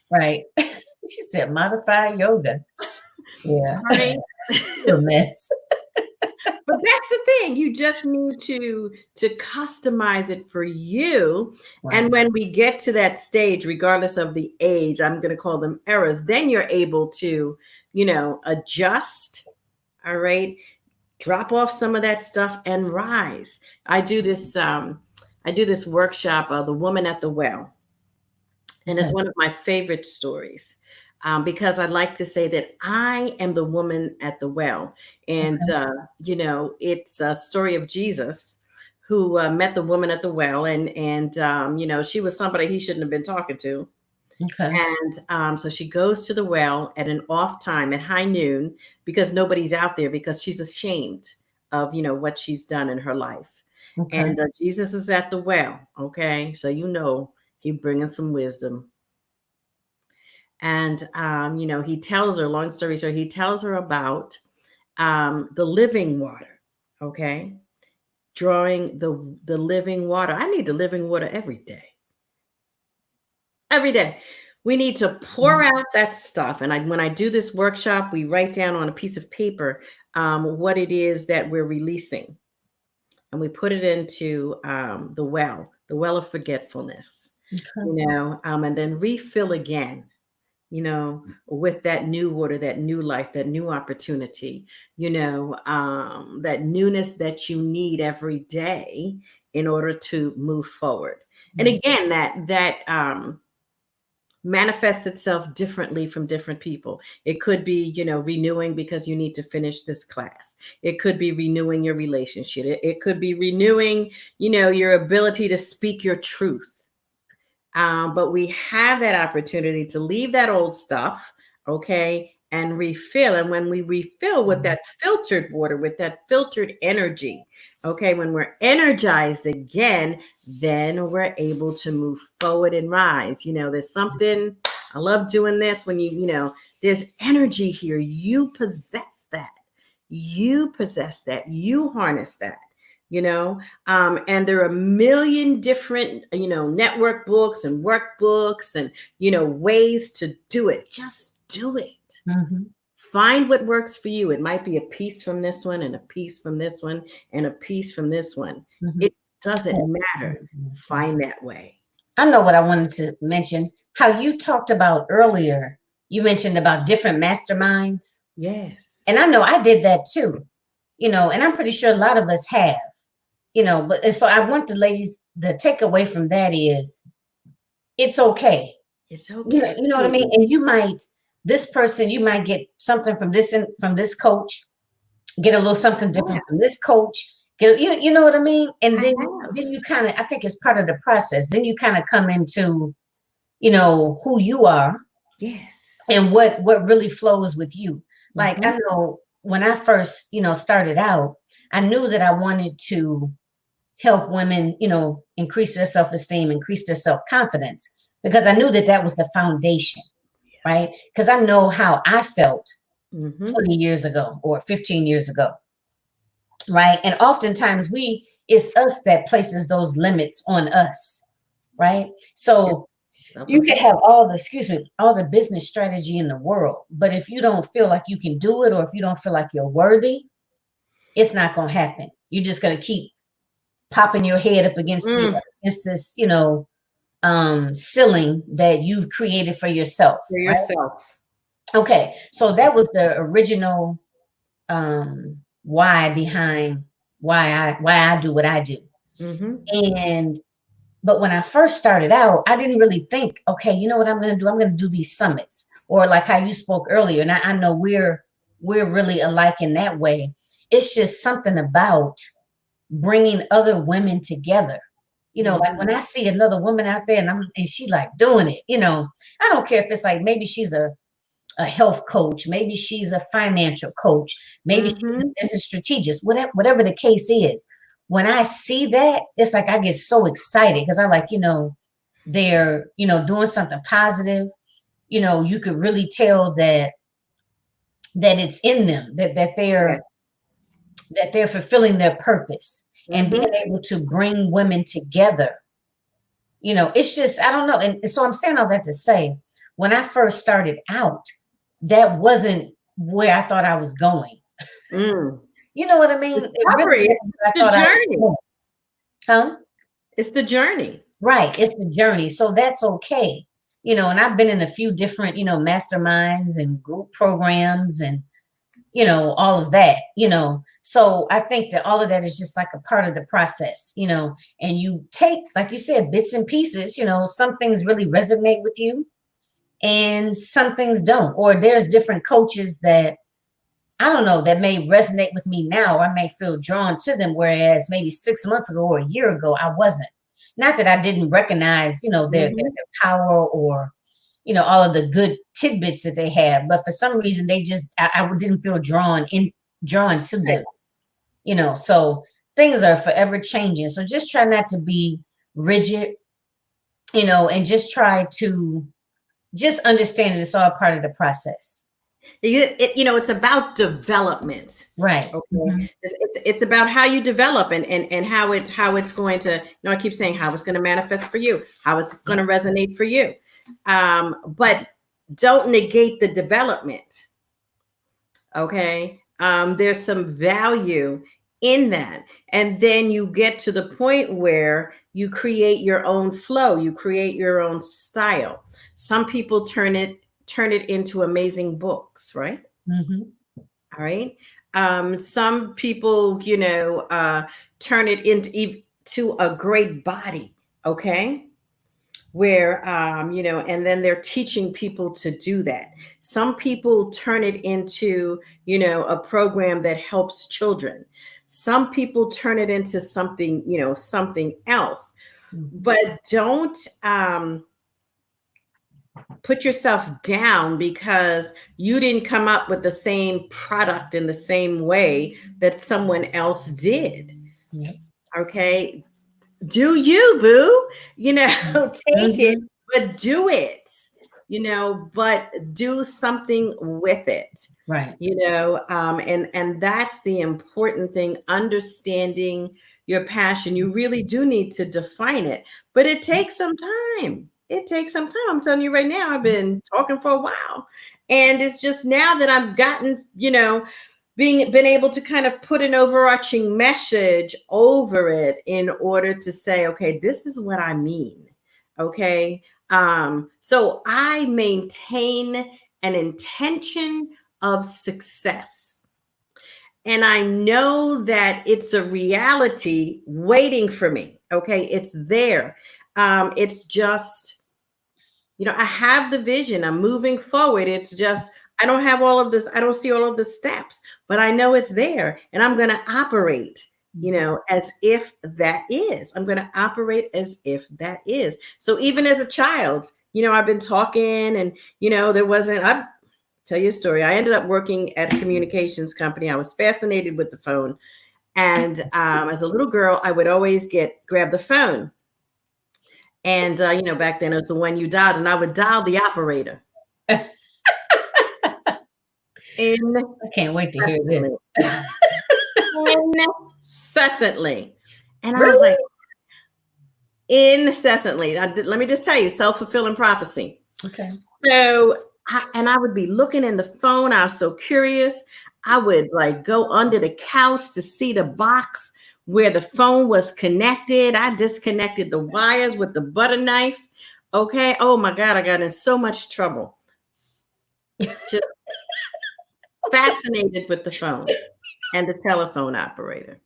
Right. She said modified yoga. Yeah. Right. A mess. But that's the thing. You just need to customize it for you. Right. And when we get to that stage, regardless of the age, I'm going to call them eras, then you're able to, adjust. All right. Drop off some of that stuff and rise. I do this workshop, The Woman at the Well. And it's Okay. one of my favorite stories, because I like to say that I am the woman at the well. And, Okay. it's a story of Jesus who met the woman at the well. And she was somebody he shouldn't have been talking to. Okay. And so she goes to the well at an off time at high noon because nobody's out there because she's ashamed of, what she's done in her life. Okay. And Jesus is at the well. Okay. So, he bringing some wisdom. And, he tells her, long story short, he tells her about the living water. Okay. Drawing the living water. I need the living water every day. Every day. We need to pour out that stuff. And when I do this workshop, we write down on a piece of paper what it is that we're releasing. And we put it into the well of forgetfulness, Okay. and then refill again, with that new water, that new life, that new opportunity, that newness that you need every day in order to move forward. And again, that manifests itself differently from different people. It could be, renewing because you need to finish this class. It could be renewing your relationship. It could be renewing, your ability to speak your truth. But we have that opportunity to leave that old stuff, okay, and refill. And when we refill with that filtered water, with that filtered energy, okay, when we're energized again, then we're able to move forward and rise. There's something, I love doing this when there's energy here. You possess that. You possess that. You harness that. And there are a million different, network books and workbooks and, ways to do it. Just do it. Mm-hmm. Find what works for you. It might be a piece from this one and a piece from this one and a piece from this one. Mm-hmm. It doesn't matter. Find that way. I know what I wanted to mention. How you talked about earlier, you mentioned about different masterminds. Yes. And I know I did that too, and I'm pretty sure a lot of us have. But and so I want the ladies, the takeaway from that is it's okay. It's okay. You know what I mean? And you might get something from this coach, get a little something different from this coach, you know what I mean? And then you kind of, I think it's part of the process. Then you kind of come into, who you are. Yes. And what really flows with you. Like I know when I first, started out, I knew that I wanted to help women, increase their self-esteem, increase their self-confidence, because I knew that that was the foundation, right? Because I know how I felt 20 years ago or 15 years ago, right? And oftentimes it's us that places those limits on us, right? So you can have all the business strategy in the world, but if you don't feel like you can do it, or if you don't feel like you're worthy, it's not going to happen. You're just going to keep popping your head up against this, ceiling that you've created for yourself. For yourself. Right? Okay. So that was the original why behind why I do what I do. But when I first started out, I didn't really think, okay, you know what I'm going to do? I'm going to do these summits, or like how you spoke earlier. And I know we're really alike in that way. It's just something about bringing other women together. Like when I see another woman out there and she like doing it, I don't care if it's like, maybe she's a health coach, maybe she's a financial coach, maybe she's a business strategist, whatever the case is. When I see that, it's like I get so excited because I like, they're, doing something positive. You could really tell that it's in them, that they're fulfilling their purpose and being able to bring women together. It's just, I don't know. And so I'm saying all that to say, when I first started out, that wasn't where I thought I was going. You know what I mean? It really Discovery. wasn't what I It's the thought I journey. would. Huh? It's the journey. Right. It's the journey. So that's okay. And I've been in a few different, masterminds and group programs and, all of that. So I think that all of that is just like a part of the process, and you take, like you said, bits and pieces, some things really resonate with you and some things don't. Or there's different coaches that I don't know, that may resonate with me now. I may feel drawn to them, whereas maybe 6 months ago or a year ago, I wasn't. Not that I didn't recognize, their power or, all of the good tidbits that they have, but for some reason they just, I didn't feel drawn to them. So things are forever changing. So just try not to be rigid, and just try to just understand that it's all part of the process. It's about development. Right. Okay. Mm-hmm. It's about how you develop and how it's going to, I keep saying how it's going to manifest for you, how it's going to resonate for you. But don't negate the development. Okay. There's some value in that. And then you get to the point where you create your own flow, you create your own style. Some people turn it into amazing books, right? Mm-hmm. All right. Some people, turn it into a great body. Okay. Where, and then they're teaching people to do that. Some people turn it into, a program that helps children. Some people turn it into something, something else. Mm-hmm. But don't, put yourself down because you didn't come up with the same product in the same way that someone else did. Yep. Okay. Do you, boo? Take it, Mm-hmm. but do it, but do something with it. Right. And that's the important thing, understanding your passion. You really do need to define it, but it takes some time. It takes some time. I'm telling you right now, I've been talking for a while. And it's just now that I've gotten, been able to kind of put an overarching message over it in order to say, okay, this is what I mean. Okay. So I maintain an intention of success. And I know that it's a reality waiting for me. Okay. It's there. It's just, I have the vision. I'm moving forward. It's just, I don't have all of this. I don't see all of the steps, but I know it's there and I'm going to operate, as if that is. I'm going to operate as if that is. So even as a child, I've been talking and, I'll tell you a story. I ended up working at a communications company. I was fascinated with the phone. And as a little girl, I would always grab the phone. And, back then it was the one you dialed, and I would dial the operator. I can't wait to hear this. Incessantly. And I Really? was like, incessantly. Let me just tell you, self-fulfilling prophecy. Okay. So, I would be looking in the phone. I was so curious. I would go under the couch to see the box where the phone was connected. I disconnected the wires with the butter knife. Okay. Oh my God, I got in so much trouble. Just fascinated with the phone and the telephone operator.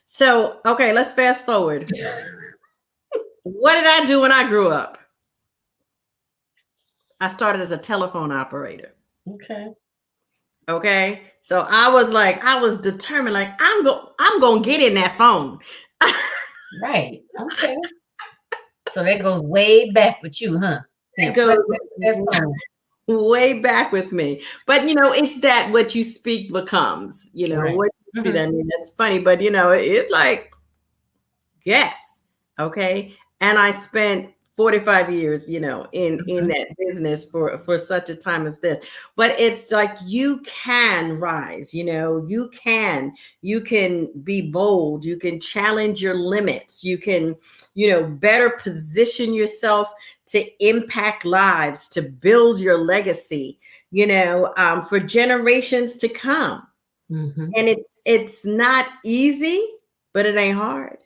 So, okay, let's fast forward. What did I do when I grew up? I started as a telephone operator. Okay. So I was determined, I'm going to get in that phone. Right. Okay. So that goes way back with you, huh? It goes way back with me. But, it's that what you speak becomes, Right. what you speak, I mean, that's funny, but, it's like, yes. Okay. And I spent 45 years, in that business for such a time as this. But it's like you can rise, you can be bold, you can challenge your limits, you can, better position yourself to impact lives, to build your legacy, for generations to come. Mm-hmm. And it's not easy, but it ain't hard.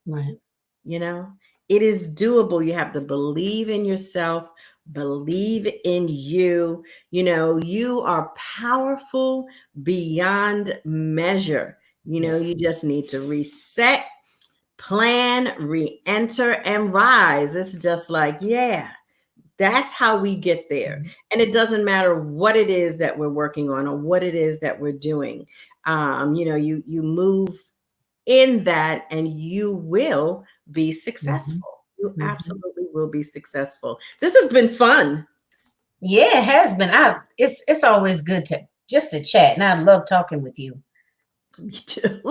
Right. You know, it is doable. You have to believe in yourself, believe in you. You know, you are powerful beyond measure. You know, you just need to reset, plan, re-enter, and rise. It's just like, yeah, that's how we get there. And it doesn't matter what it is that we're working on or what it is that we're doing. You know, you move in that and you will be Mm-hmm. successful. You Mm-hmm. absolutely will be successful. This has been fun. Yeah, it has been. It's always good to just to chat, and I love talking with you. Me too.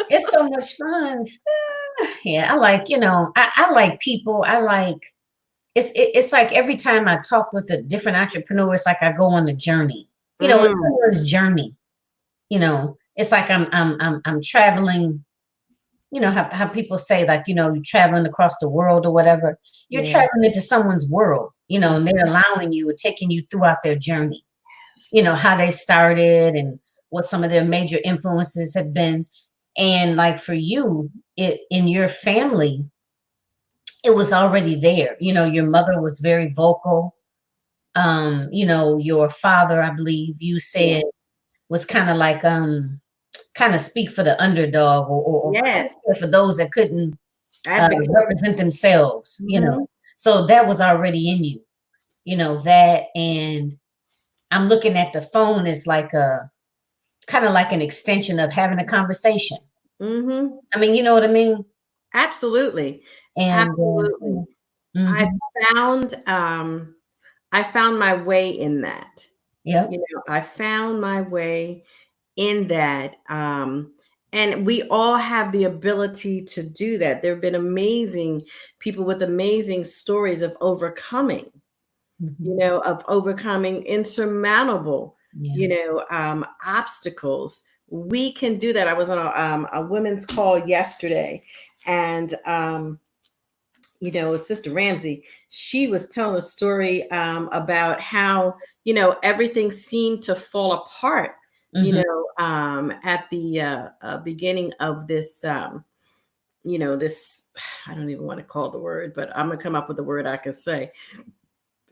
It's so much fun. Yeah, I like, I like people. I like it's like every time I talk with a different entrepreneur, it's like I go on a journey. It's Mm, someone's journey. It's like I'm traveling. How people say, like, you're traveling across the world or whatever. You're yeah. traveling into someone's world, and they're allowing you or taking you throughout their journey. How they started and what some of their major influences have been. And like for you, in your family, it was already there. Your mother was very vocal. Your father, I believe you Yeah. said, was kind of like kind of speak for the underdog, or Yes. for those that couldn't Advocate. represent themselves. Mhm. So that was already in you, that. And I'm looking at the phone as like a kind of like an extension of having a conversation. Mhm. I mean, you know what I mean? Absolutely. And Absolutely. I mhm, found I found my way in that. yeah. You know, I found my way in that. And we all have the ability to do that. There have been amazing people with amazing stories of overcoming, Mhm, of overcoming insurmountable, yeah. obstacles. We can do that. I was on a women's call yesterday, and Sister Ramsey, she was telling a story about how, everything seemed to fall apart, Mhm, at the beginning of this, this, I don't even want to call the word, but I'm going to come up with a word I can say,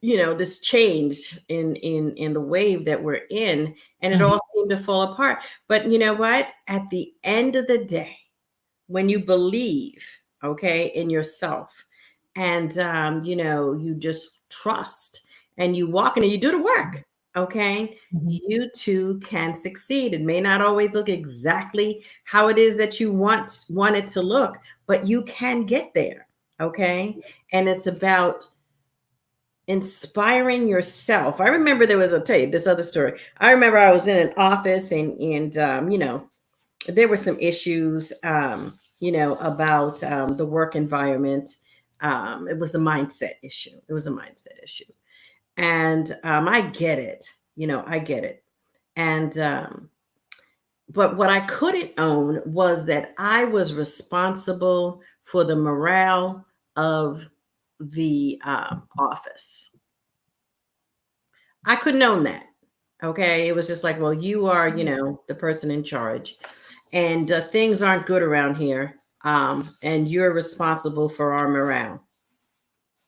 this change in the wave that we're in, and it mhm, all seemed to fall apart. But you know what? At the end of the day, when you believe, okay, in yourself, and you just trust, and you walk in and you do the work, okay, mhm, you too can succeed. It may not always look exactly how it is that you want it to look, but you can get there, okay. And it's about inspiring yourself. I remember I'll tell you this other story. I remember I was in an office, and there were some issues, about the work environment. It was a mindset issue. It was a mindset issue. And I get it. I get it. And, but what I couldn't own was that I was responsible for the morale of the office. I couldn't own that. Okay. It was just like, well, you are, the person in charge, and things aren't good around here. And you're responsible for our morale.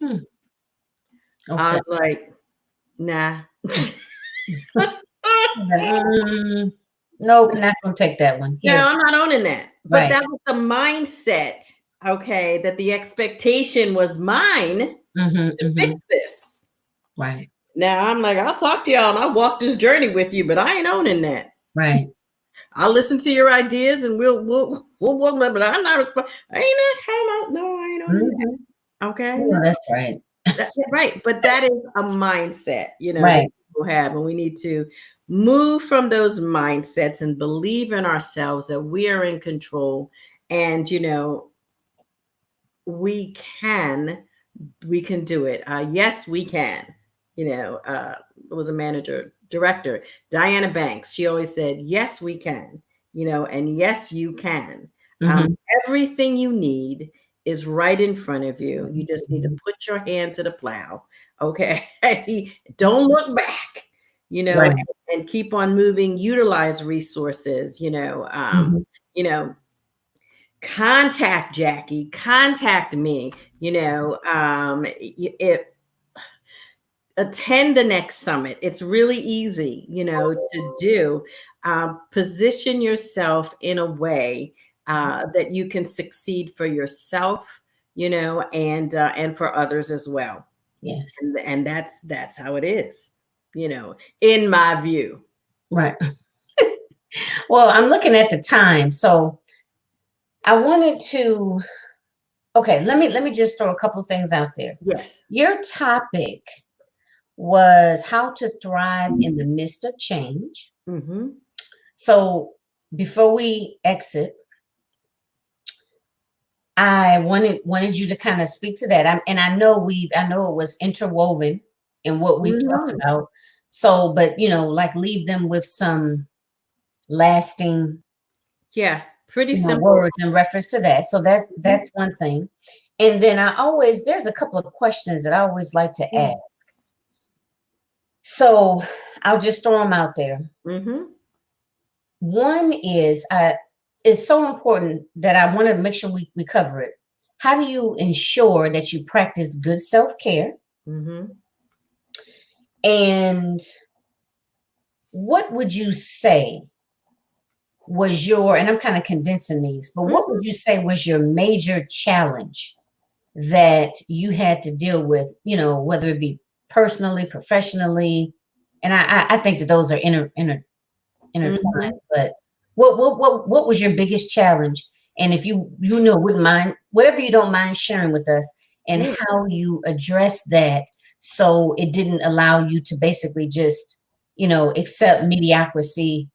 hmm, I okay. was like, nah. Nope, not gonna take that one No, here. I'm not owning that. But Right. that was the mindset, okay, that the expectation was mine Mhm, to fix mhm. this. Right, Now I'm like, I'll talk to y'all and I'll walk this journey with you, but I ain't owning that. right. I'll listen to your ideas and we'll walk, but I'm not responsible. I ain't not how about no, I ain't owning Mhm. that. Okay. No, that's right. Right. But that is a mindset, that Right. people have. And we need to move from those mindsets and believe in ourselves that we are in control. And, we can, we can do it. Yes, we can. It was a manager, director, Diana Banks. She always said, yes, we can, and yes, you can. Um, Mhm, Everything you need is right in front of you. You just need to mhm. put your hand to the plow. Okay. Don't look back. you know, Right. and keep on moving, utilize resources, Mhm. you know, contact Jackie, contact me, it, attend the next summit. It's really easy, to do. Position yourself in a way that you can succeed for yourself, and for others as well. Yes. And that's how it is, in my view. Right. Well, I'm looking at the time. So I wanted to, okay, let me just throw a couple of things out there. Yes. Your topic was how to thrive in the midst of change. Mm-hmm. So before we exit, I wanted you to kind of speak to that. And I know it was interwoven in what we've talked Mm-hmm. about. So, but like leave them with some lasting, Yeah, pretty simple. words in reference to that. So that's one thing. And then there's a couple of questions that I always like to ask. So I'll just throw them out there. Mm-hmm. One is it's so important that I want to make sure we cover it. How do you ensure that you practice good self-care? Mm-hmm. And what would you say was and I'm kind of condensing these, but what would you say was your major challenge that you had to deal with, whether it be personally, professionally? And I think that those are Mm-hmm. intertwined, but what was your biggest challenge? And if you wouldn't mind, whatever you don't mind sharing with us, and Yeah. how you address that so it didn't allow you to basically just accept mediocrity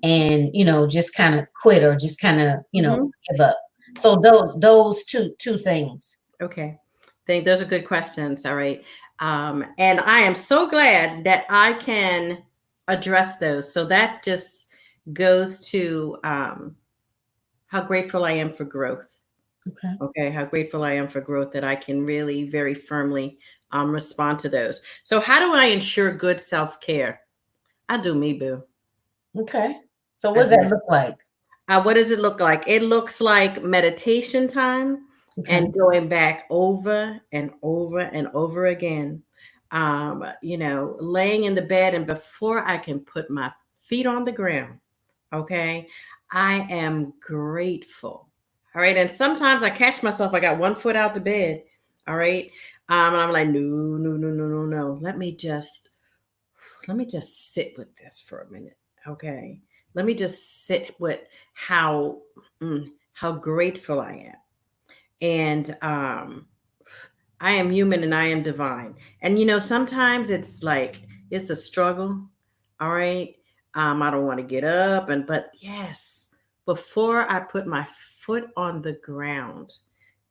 and just kind of quit or just kind of Mm-hmm. give up. So those two things. Okay. Think those are good questions. All right. And I am so glad that I can address those. So that just goes to how grateful I am for growth. Okay. Okay. How grateful I am for growth that I can really very firmly respond to those. So, how do I ensure good self care? I do me, boo. Okay. So I what does do. that look like? What does it look like? It looks like meditation time Okay. and going back over and over and over again. Laying in the bed, and before I can put my feet on the ground, okay, I am grateful. All right. And sometimes I catch myself, I got one foot out the bed. All right. And I'm like, no, no, no, no, no, no. Let me just sit with this for a minute. Okay. Let me just sit with how how grateful I am. And I am human and I am divine. And sometimes it's like it's a struggle. All right. I don't want to get up, but yes, before I put my foot on the ground,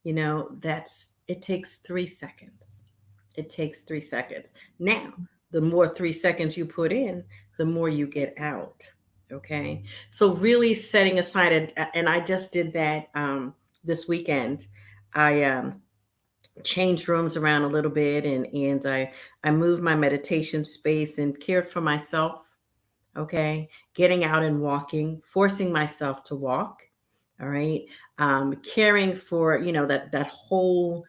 that's it takes 3 seconds. It takes 3 seconds. Now, the more 3 seconds you put in, the more you get out. Okay. So really setting aside it, and I just did that this weekend. I changed rooms around a little bit, and I moved my meditation space and cared for myself. Okay. Getting out and walking, forcing myself to walk. All right. Caring for, that whole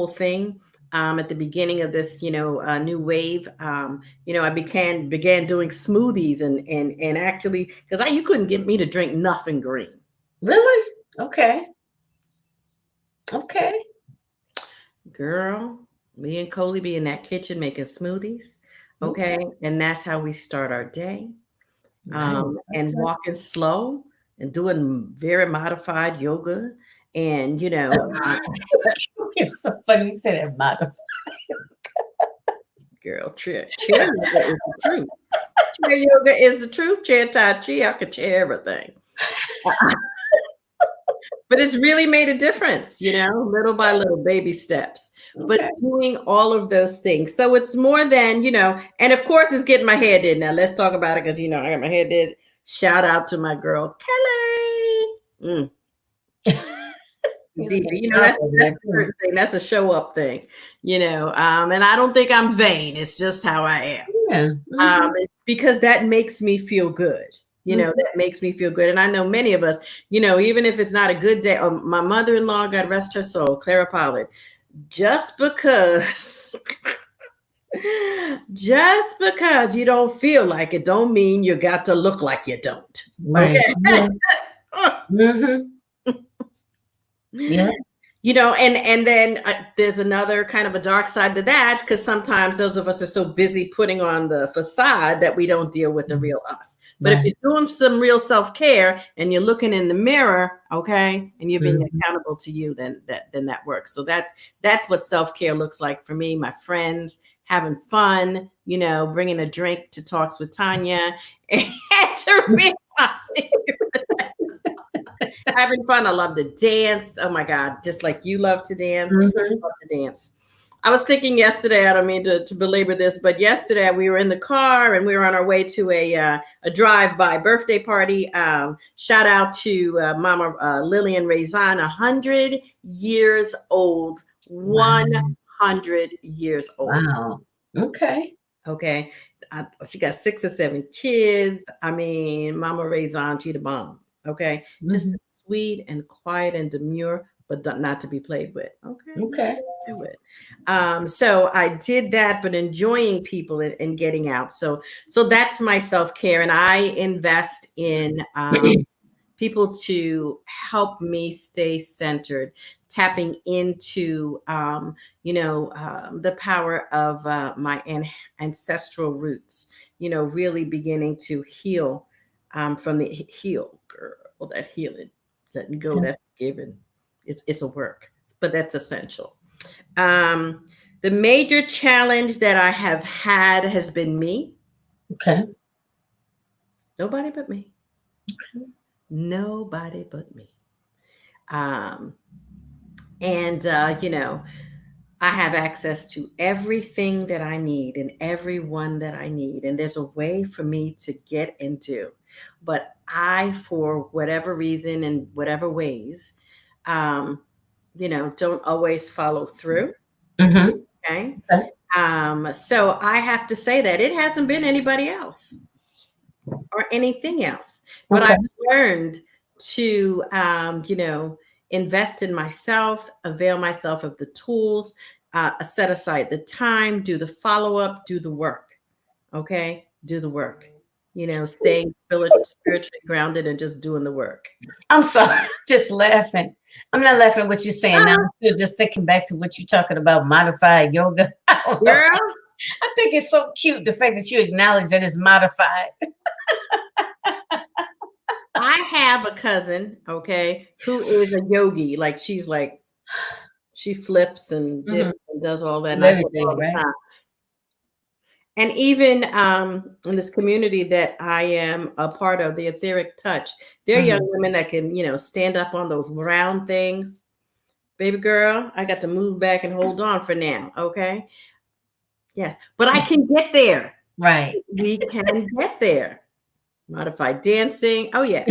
thing. At the beginning of this, new wave, I began doing smoothies and actually, because you couldn't get me to drink nothing green. Really? Okay. Okay. Girl, me and Coley be in that kitchen making smoothies. Okay. Okay. And that's how we start our day. Nice. And Okay. walking slow and doing very modified yoga. And, It's so funny you said that, mother. girl, chair yoga is the truth. Chair yoga is the truth. Chair Tai Chi, I could chair everything. But it's really made a difference, little by little, baby steps. But Okay. doing all of those things. So it's more than, and of course it's getting my hair did. Now let's talk about it because, I got my hair did. Shout out to my girl, Kelly. He's Diva. getting That's over that's that a too. certain thing. That's a show up thing, and I don't think I'm vain. It's just how I am. Yeah. Because that makes me feel good. That makes me feel good. And I know many of us, even if it's not a good day, my mother-in-law, God rest her soul, Clara Pollard, just because just because you don't feel like it don't mean you got to look like you don't. Right. Okay. Yeah. Mm-hmm. Yeah. And then there's another kind of a dark side to that, because sometimes those of us are so busy putting on the facade that we don't deal with the real us. But if you're doing some real self-care and you're looking in the mirror, okay, and you're being accountable to you, then that works. So that's what self-care looks like for me. My friends, having fun, bringing a drink to Talks with Tanya, and to realize having fun. I love to dance. Oh my God. Just like you love to dance. I love to dance. I was thinking yesterday, I don't mean to belabor this, but yesterday we were in the car and we were on our way to a drive-by birthday party. Shout out to Mama Lillian Raison, 100 years old. 100 years old. Wow. Okay. Okay. She got 6 or 7 kids. I mean, Mama Raison, she the bomb. Okay. Just sweet and quiet and demure, but not to be played with. Okay. Do it. So I did that, but enjoying people and getting out. So that's my self-care. And I invest in people to help me stay centered, tapping into, the power of my ancestral roots, really beginning to heal from the heal, girl, that healing, letting go, that forgiving. It's a work, but that's essential. The major challenge that I have had has been me. Okay. Nobody but me. Okay. Nobody but me. I have access to everything that I need and everyone that I need. And there's a way for me to get and do. But I, for whatever reason and whatever ways, don't always follow through. Okay. So I have to say that it hasn't been anybody else or anything else. But I've learned to, invest in myself, avail myself of the tools, set aside the time, do the follow-up, do the work. Okay. Do the work, staying spiritually grounded and just doing the work. I'm sorry, just laughing. I'm not laughing at what you're saying now. I'm still just thinking back to what you're talking about, modified yoga. Girl, I think it's so cute, the fact that you acknowledge that it's modified. I have a cousin, okay, who is a yogi. Like she flips and dips and does all that. Everything, right? And even in this community that I am a part of, the Etheric Touch, there are young women that can, stand up on those round things. Baby girl, I got to move back and hold on for now, okay? Yes, but I can get there. Right. We can get there. Modified dancing. Oh, yes.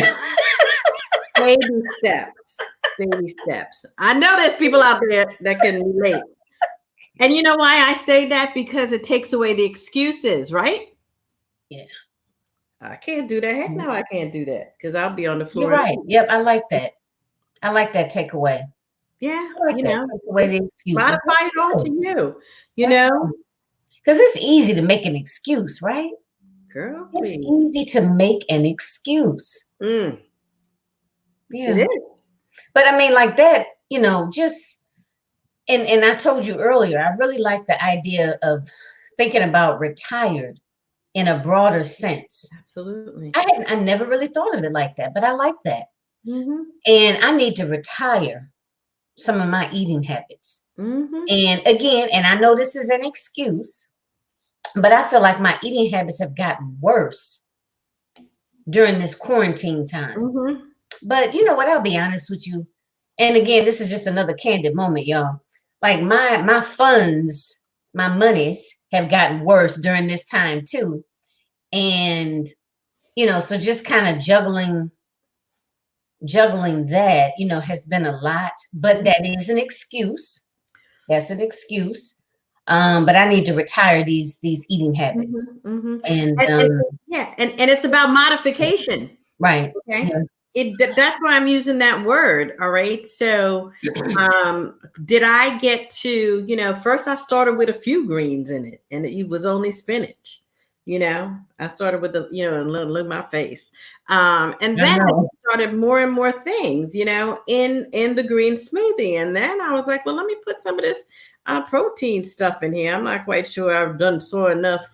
Baby steps. Baby steps. I know there's people out there that can relate. And you know why I say that? Because it takes away the excuses, right? Yeah. I can't do that. Heck no, I can't do that because I'll be on the floor. You're right. Yep, I like that. I like that takeaway. Yeah, I like that. Take away the excuses. Modify it all to you, Because it's easy to make an excuse, right? Girl, it's easy to make an excuse. Yeah. It is. But I mean, like that, just and I told you earlier, I really like the idea of thinking about retired in a broader sense. Absolutely. I never really thought of it like that, but I like that. And I need to retire some of my eating habits. And again, and I know this is an excuse, but I feel like my eating habits have gotten worse during this quarantine time. But you know what? I'll be honest with you. And again, this is just another candid moment, y'all. Like my funds, my monies have gotten worse during this time too. And, so just kind of juggling that, has been a lot, but that is an excuse. That's an excuse. But I need to retire these eating habits. And Yeah, and it's about modification. right. Okay. Yeah. That's why I'm using that word. All right. So did I get to, first I started with a few greens in it, and it was only spinach. I started with look at my face. And I then I know. started more and more things, in the green smoothie. And then I was like, well, let me put some of this protein stuff in here. I'm not quite sure I've saw enough,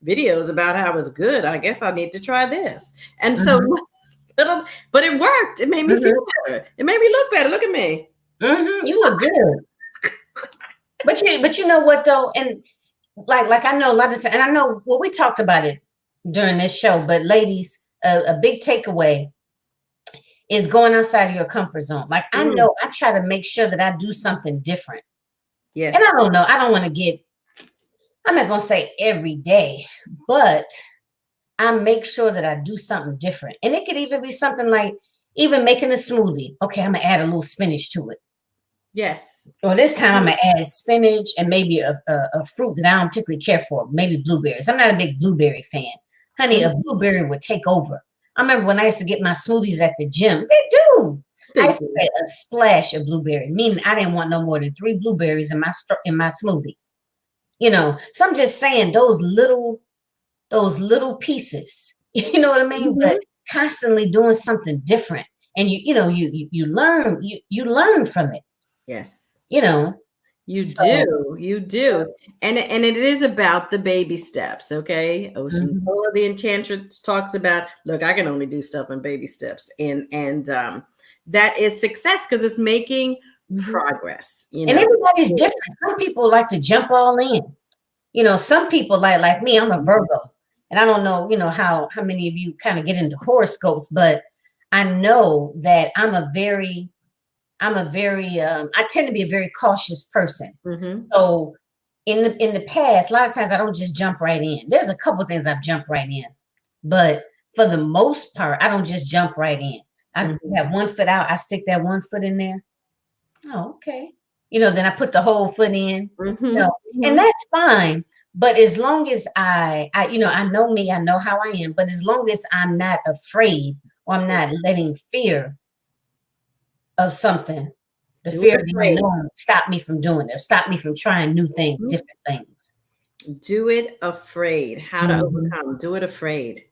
videos about how it's good. I guess I need to try this. And so but it worked. It made me feel better. It made me look better. Look at me. You look good. But you know what though, and like I know a lot of and I know we talked about it during this show, but ladies, a big takeaway is going outside of your comfort zone. Like I know I try to make sure that I do something different. Yes. And I don't know. I don't want to I'm not gonna say every day, but I make sure that I do something different. And it could even be something like even making a smoothie. Okay, I'm gonna add a little spinach to it. Yes. Well, this time I'm gonna add spinach and maybe a fruit that I don't particularly care for, maybe blueberries. I'm not a big blueberry fan. Honey, a blueberry would take over. I remember when I used to get my smoothies at the gym. They do. I used to say a splash of blueberry, meaning I didn't want no more than 3 blueberries in my smoothie. So I'm just saying those little pieces. You know what I mean? But constantly doing something different, and you learn from it. Yes. You do. And it is about the baby steps. Okay. Ocean Soul the Enchantress talks about, look, I can only do stuff in baby steps. And that is success because it's making progress. And everybody's different. Some people like to jump all in. Some people like me, I'm a Virgo. And I don't know, how many of you kind of get into horoscopes, but I know that I tend to be a very cautious person. So in the past, a lot of times I don't just jump right in. There's a couple things I've jumped right in, but for the most part, I don't just jump right in. I have one foot out. I stick that one foot in there. Oh, okay. Then I put the whole foot in, and that's fine. But as long as I know me, I know how I am. But as long as I'm not afraid or I'm not letting fear of something, the fear of the unknown stop me from doing it, or stop me from trying new things, different things. Do it afraid. How to overcome. Do it afraid.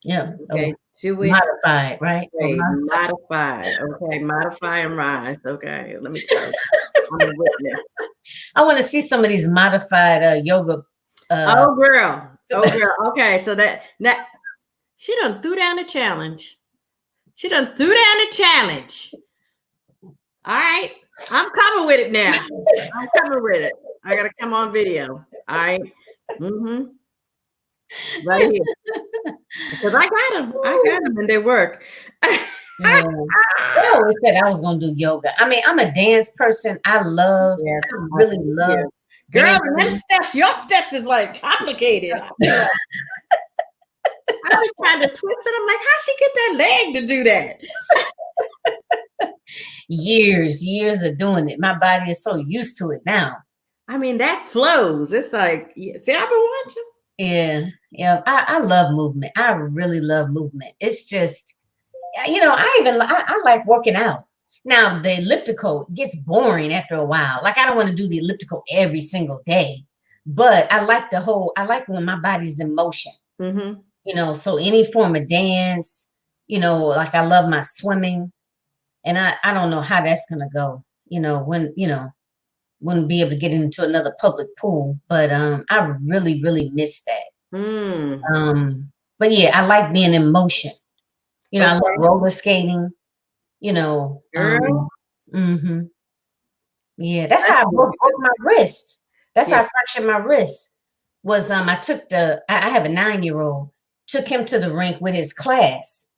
Yeah. Okay. Do it modified, right? Modify. Okay. Modify and rise. Okay. Let me tell you. I'm a witness. I want to see some of these modified yoga. Oh girl. Okay. So that she done threw down the challenge. All right. I'm coming with it now. I gotta come on video. All right. Right here. Because I got them and they work. I always said I was gonna do yoga. I mean, I'm a dance person. I really love. Girl, them steps, your steps is like complicated. I was trying to twist it. I'm like, how she get that leg to do that? Years of doing it. My body is so used to it now. I mean, that flows. It's like, see, I've been watching. Yeah. I love movement. I really love movement. It's just, I like working out. Now the elliptical gets boring after a while. Like I don't want to do the elliptical every single day, but I like when my body's in motion. So any form of dance, like I love my swimming, and I don't know how that's gonna go. Wouldn't be able to get into another public pool, but I really, really miss that. But yeah, I like being in motion. I love roller skating. Girl. Yeah, that's how I broke my wrist. That's how I fractured my wrist. Was I took I have a 9-year-old, took him to the rink with his class,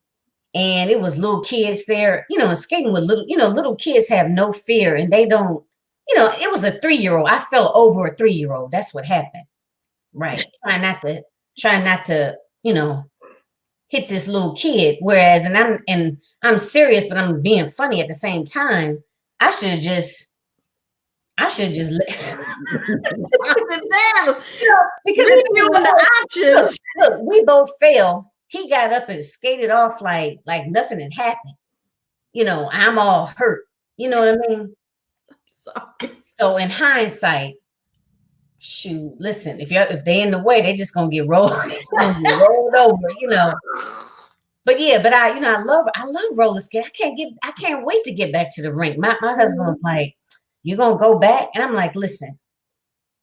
and it was little kids there. Skating with little kids have no fear, and they don't. It was a 3-year-old. I fell over a 3-year-old. That's what happened. Right. Trying not to, hit this little kid. Whereas, I'm serious, but I'm being funny at the same time. I should have just I should just Down. because Reviewing the options. look, we both fell. He got up and skated off like nothing had happened. I'm all hurt. You know what I mean? Sorry. So in hindsight, shoot, listen, if they in the way, they just gonna get rolled. It's gonna get rolled over. But yeah, but I love roller skate. I can't wait to get back to the rink. My husband was like, "You gonna go back?" And I'm like, "Listen,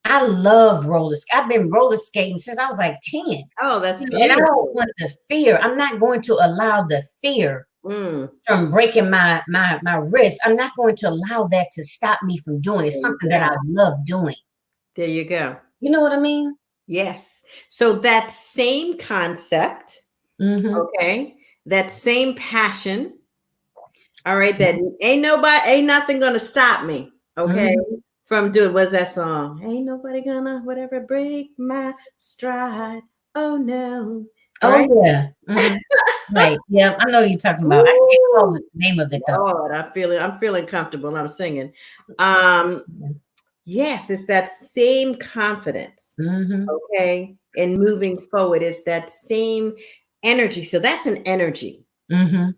I love roller skate. I've been roller skating since I was like 10. Oh, that's beautiful. And I don't want the fear. I'm not going to allow the fear from breaking my wrist. I'm not going to allow that to stop me from doing it. It's something that I love doing. There you go. You know what I mean? Yes. So that same concept, okay, that same passion, all right, that ain't nothing gonna stop me, okay, from doing, what's that song? Ain't nobody gonna whatever break my stride. Oh no. Right? Oh yeah. Right. Yeah, I know you're talking about. I can't call the name of it though. Lord, I'm feeling comfortable. I'm singing. Yes, it's that same confidence. Okay. And moving forward, it's that same energy. So that's an energy. Yeah.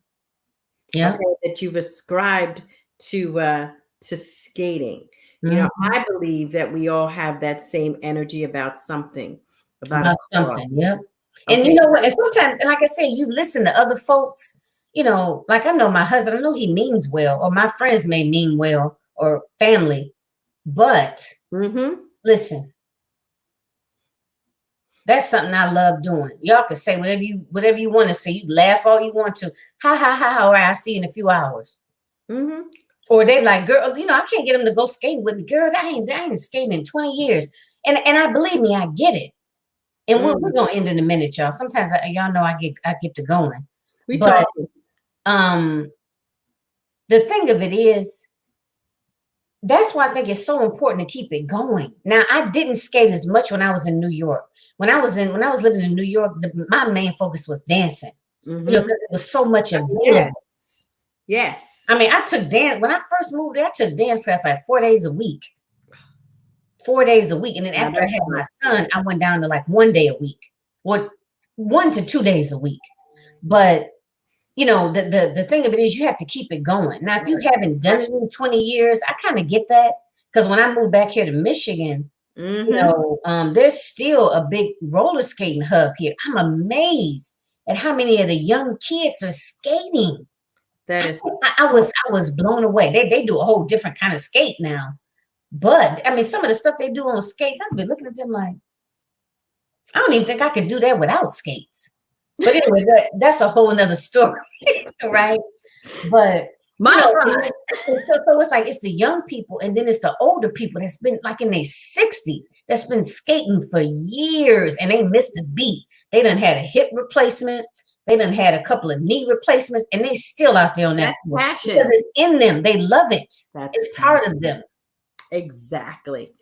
Okay, that you've ascribed to skating. I believe that we all have that same energy about something. About something. Yep. And you know what? And sometimes, like I said, you listen to other folks, like I know my husband, I know he means well, or my friends may mean well, or family, but listen, that's something I love doing. Y'all can say whatever you want to say. You laugh all you want to. Ha ha ha! All right, I'll see you in a few hours. Or they like, girl, I can't get them to go skating with me. Girl, I ain't skating in 20 years. And I believe me, I get it. And we're gonna end in a minute, y'all. Sometimes y'all know I get to going. But the thing of it is, that's why I think it's so important to keep it going. Now, I didn't skate as much when I was in New York. When I was living in New York, my main focus was dancing. Because it was so much available. Yes. I mean, I took dance when I first moved there. I took dance class like 4 days a week. 4 days a week. And then after I had my son, I went down to like 1 day a week, or 1 to 2 days a week. But the thing of it is, you have to keep it going. Now, if you haven't done it in 20 years, I kind of get that, because when I moved back here to Michigan, there's still a big roller skating hub here. I'm amazed at how many of the young kids are skating. That is, I was blown away. They do a whole different kind of skate now. But I mean, some of the stuff they do on skates, I've been looking at them like, I don't even think I could do that without skates. But anyway, that's a whole nother story, right? But so it's like, it's the young people, and then it's the older people that's been like in their 60s, that's been skating for years and they missed a beat. They done had a hip replacement. They done had a couple of knee replacements, and they still out there on that floor because it's in them. They love it. It's part of them. Exactly.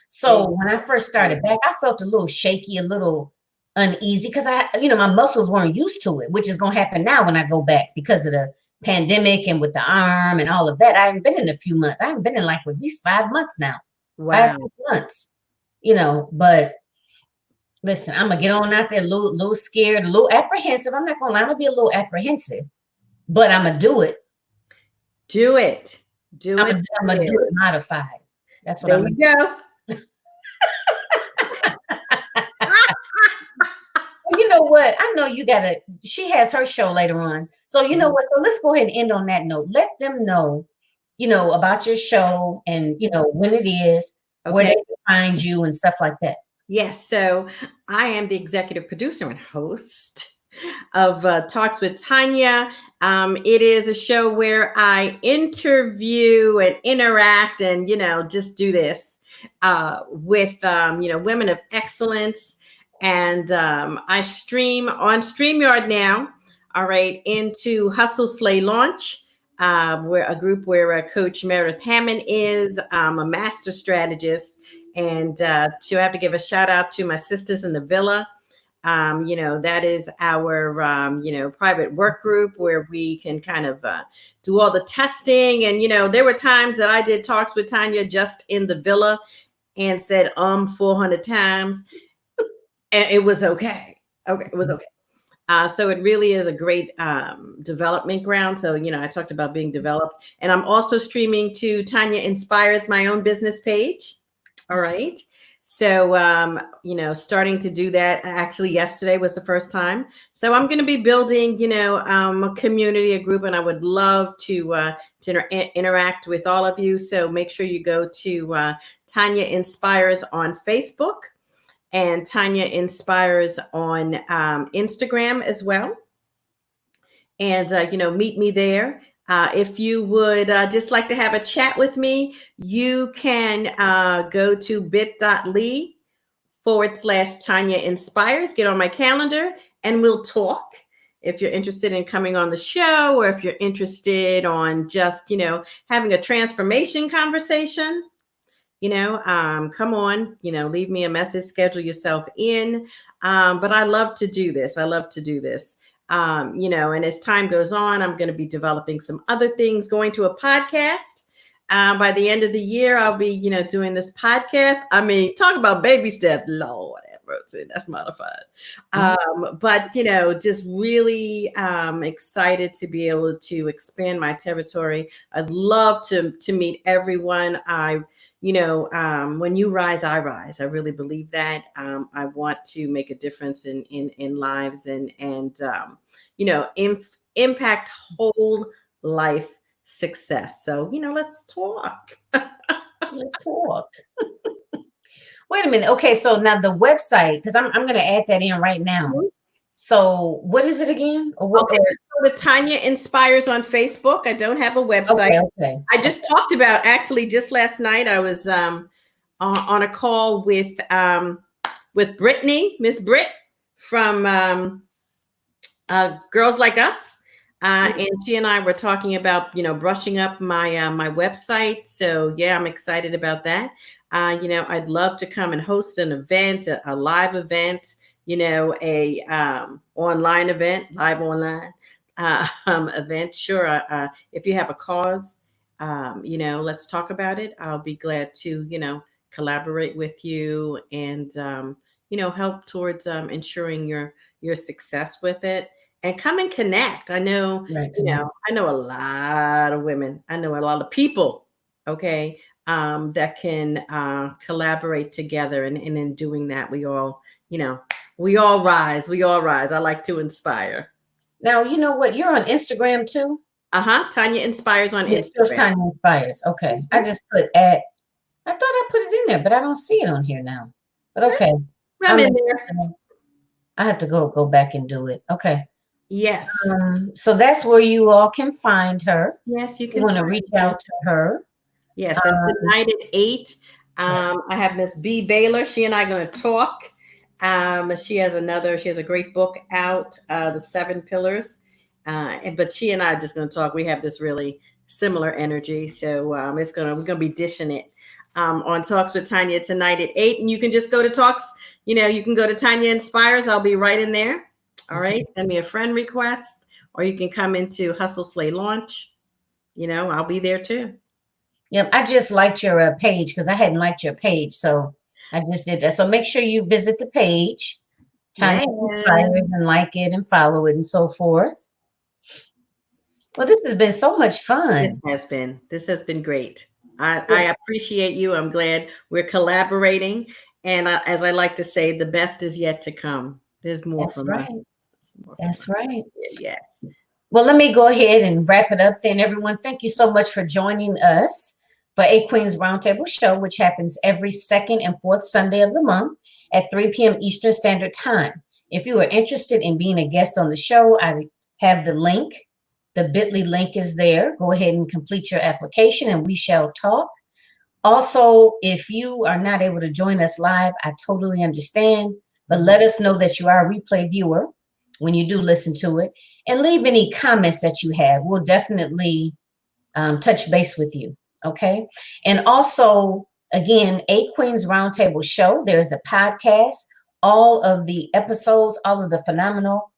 So when I first started back, I felt a little shaky, a little uneasy, because my muscles weren't used to it, which is going to happen now when I go back because of the pandemic and with the arm and all of that. I haven't been in a few months. I haven't been in like at least 5 months now. Wow. 5 months, but listen, I'm going to get on out there a little scared, a little apprehensive. I'm not going to lie, I'm going to be a little apprehensive, but I'm going to do it. Do it. I'm going to do it modified. That's what there you go. You know what? I know she has her show later on. So you know what? So let's go ahead and end on that note. Let them know, about your show and, when it is, where they can find you and stuff like that. Yes. So I am the executive producer and host of Talks with Tanya. It is a show where I interview and interact and, just do this with, women of excellence. And I stream on StreamYard now, all right, into Hustle Slay Launch, where a group where Coach Meredith Hammond is a master strategist. And to have to give a shout out to my sisters in the Villa, That is our, private work group where we can kind of do all the testing. And, there were times that I did talks with Tanya just in the villa and said 400 times, and it was okay. Okay, it was okay. So it really is a great development ground. So, I talked about being developed, and I'm also streaming to Tanya Inspires, my own business page. All right. So, starting to do that. Actually, yesterday was the first time. So I'm going to be building, a community, a group, and I would love to interact with all of you. So make sure you go to Tanya Inspires on Facebook and Tanya Inspires on Instagram as well. And, meet me there. If you would just like to have a chat with me, you can go to bit.ly/Tanya Inspires, get on my calendar, and we'll talk. If you're interested in coming on the show, or if you're interested on just, having a transformation conversation, come on, leave me a message, schedule yourself in. But I love to do this. And as time goes on, I'm going to be developing some other things, going to a podcast. By the end of the year, I'll be, doing this podcast. I mean, talk about baby step, Lord, that's modified. But, just really excited to be able to expand my territory. I'd love to meet everyone. When you rise, I rise. I really believe that. I want to make a difference in lives and impact whole life success. So, let's talk. Let's talk. Wait a minute. Okay, so now the website, because I'm going to add that in right now. Mm-hmm. So what is it again? Okay, so the Tanya Inspires on Facebook. I don't have a website. Okay. I just talked about, actually, just last night, I was on a call with Brittany, Miss Britt from Girls Like Us. And she and I were talking about, brushing up my my website. So yeah, I'm excited about that. I'd love to come and host an event, a live event, a online event, live online event. Sure. If you have a cause, let's talk about it. I'll be glad to, collaborate with you and, help towards ensuring your success with it. And come and connect. I know, right. I know a lot of women. I know a lot of people, okay, that can collaborate together. And in doing that, we all rise. We all rise. I like to inspire. Now, you know what? You're on Instagram too? Tanya Inspires on Instagram. Tanya Inspires. Okay. Mm-hmm. I just put I thought I put it in there, but I don't see it on here now. But okay. I'm in there. I have to go back and do it. Okay. Yes. So that's where you all can find her. Yes, you can. You want to reach out to her. Yes. And tonight at 8, I have Miss B. Baylor. She and I are going to talk. She has a great book out, The 7 Pillars. But she and I are just going to talk. We have this really similar energy. So we're going to be dishing it on Talks with Tanya tonight at 8. And you can just go to Talks. You can go to Tanya Inspires. I'll be right in there. All right. Send me a friend request, or you can come into Hustle Slay Launch. I'll be there too. Yep. I just liked your page because I hadn't liked your page. So I just did that. So make sure you visit the page, Tanya Inspires, and like it and follow it and so forth. Well, this has been so much fun. This has been great. I appreciate you. I'm glad we're collaborating. And as I like to say, the best is yet to come. There's more from us. That's right. Yes. Well, let me go ahead and wrap it up then, everyone. Thank you so much for joining us for A Queen's Roundtable Show, which happens every second and fourth Sunday of the month at 3 p.m. Eastern Standard Time. If you are interested in being a guest on the show, I have the link. The bit.ly link is there. Go ahead and complete your application and we shall talk. Also, if you are not able to join us live, I totally understand. But let us know that you are a replay viewer when you do listen to it. And leave any comments that you have. We'll definitely touch base with you. Okay. And also, again, A Queen's Roundtable Show. There's a podcast all of the episodes, all of the phenomenal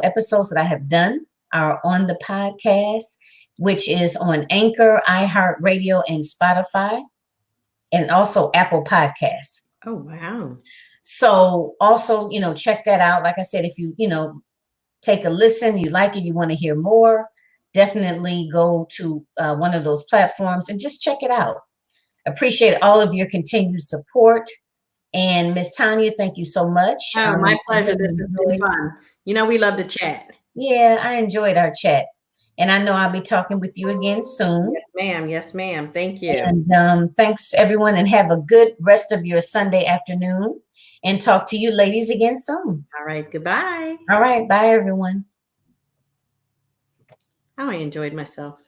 episodes that I have done are on the podcast, which is on Anchor, iHeartRadio, and Spotify, and also Apple Podcasts. Oh, wow. So also, check that out. Like I said, if you, take a listen, you like it, you want to hear more, definitely go to one of those platforms and just check it out. Appreciate all of your continued support. And Miss Tanya, thank you so much. Oh, my pleasure. This has been fun. We love to chat. Yeah, I enjoyed our chat. And I know I'll be talking with you again soon. Yes, ma'am. Yes, ma'am. Thank you. And thanks, everyone, and have a good rest of your Sunday afternoon. And talk to you ladies again soon. All right. Goodbye. All right. Bye, everyone. Oh, I enjoyed myself.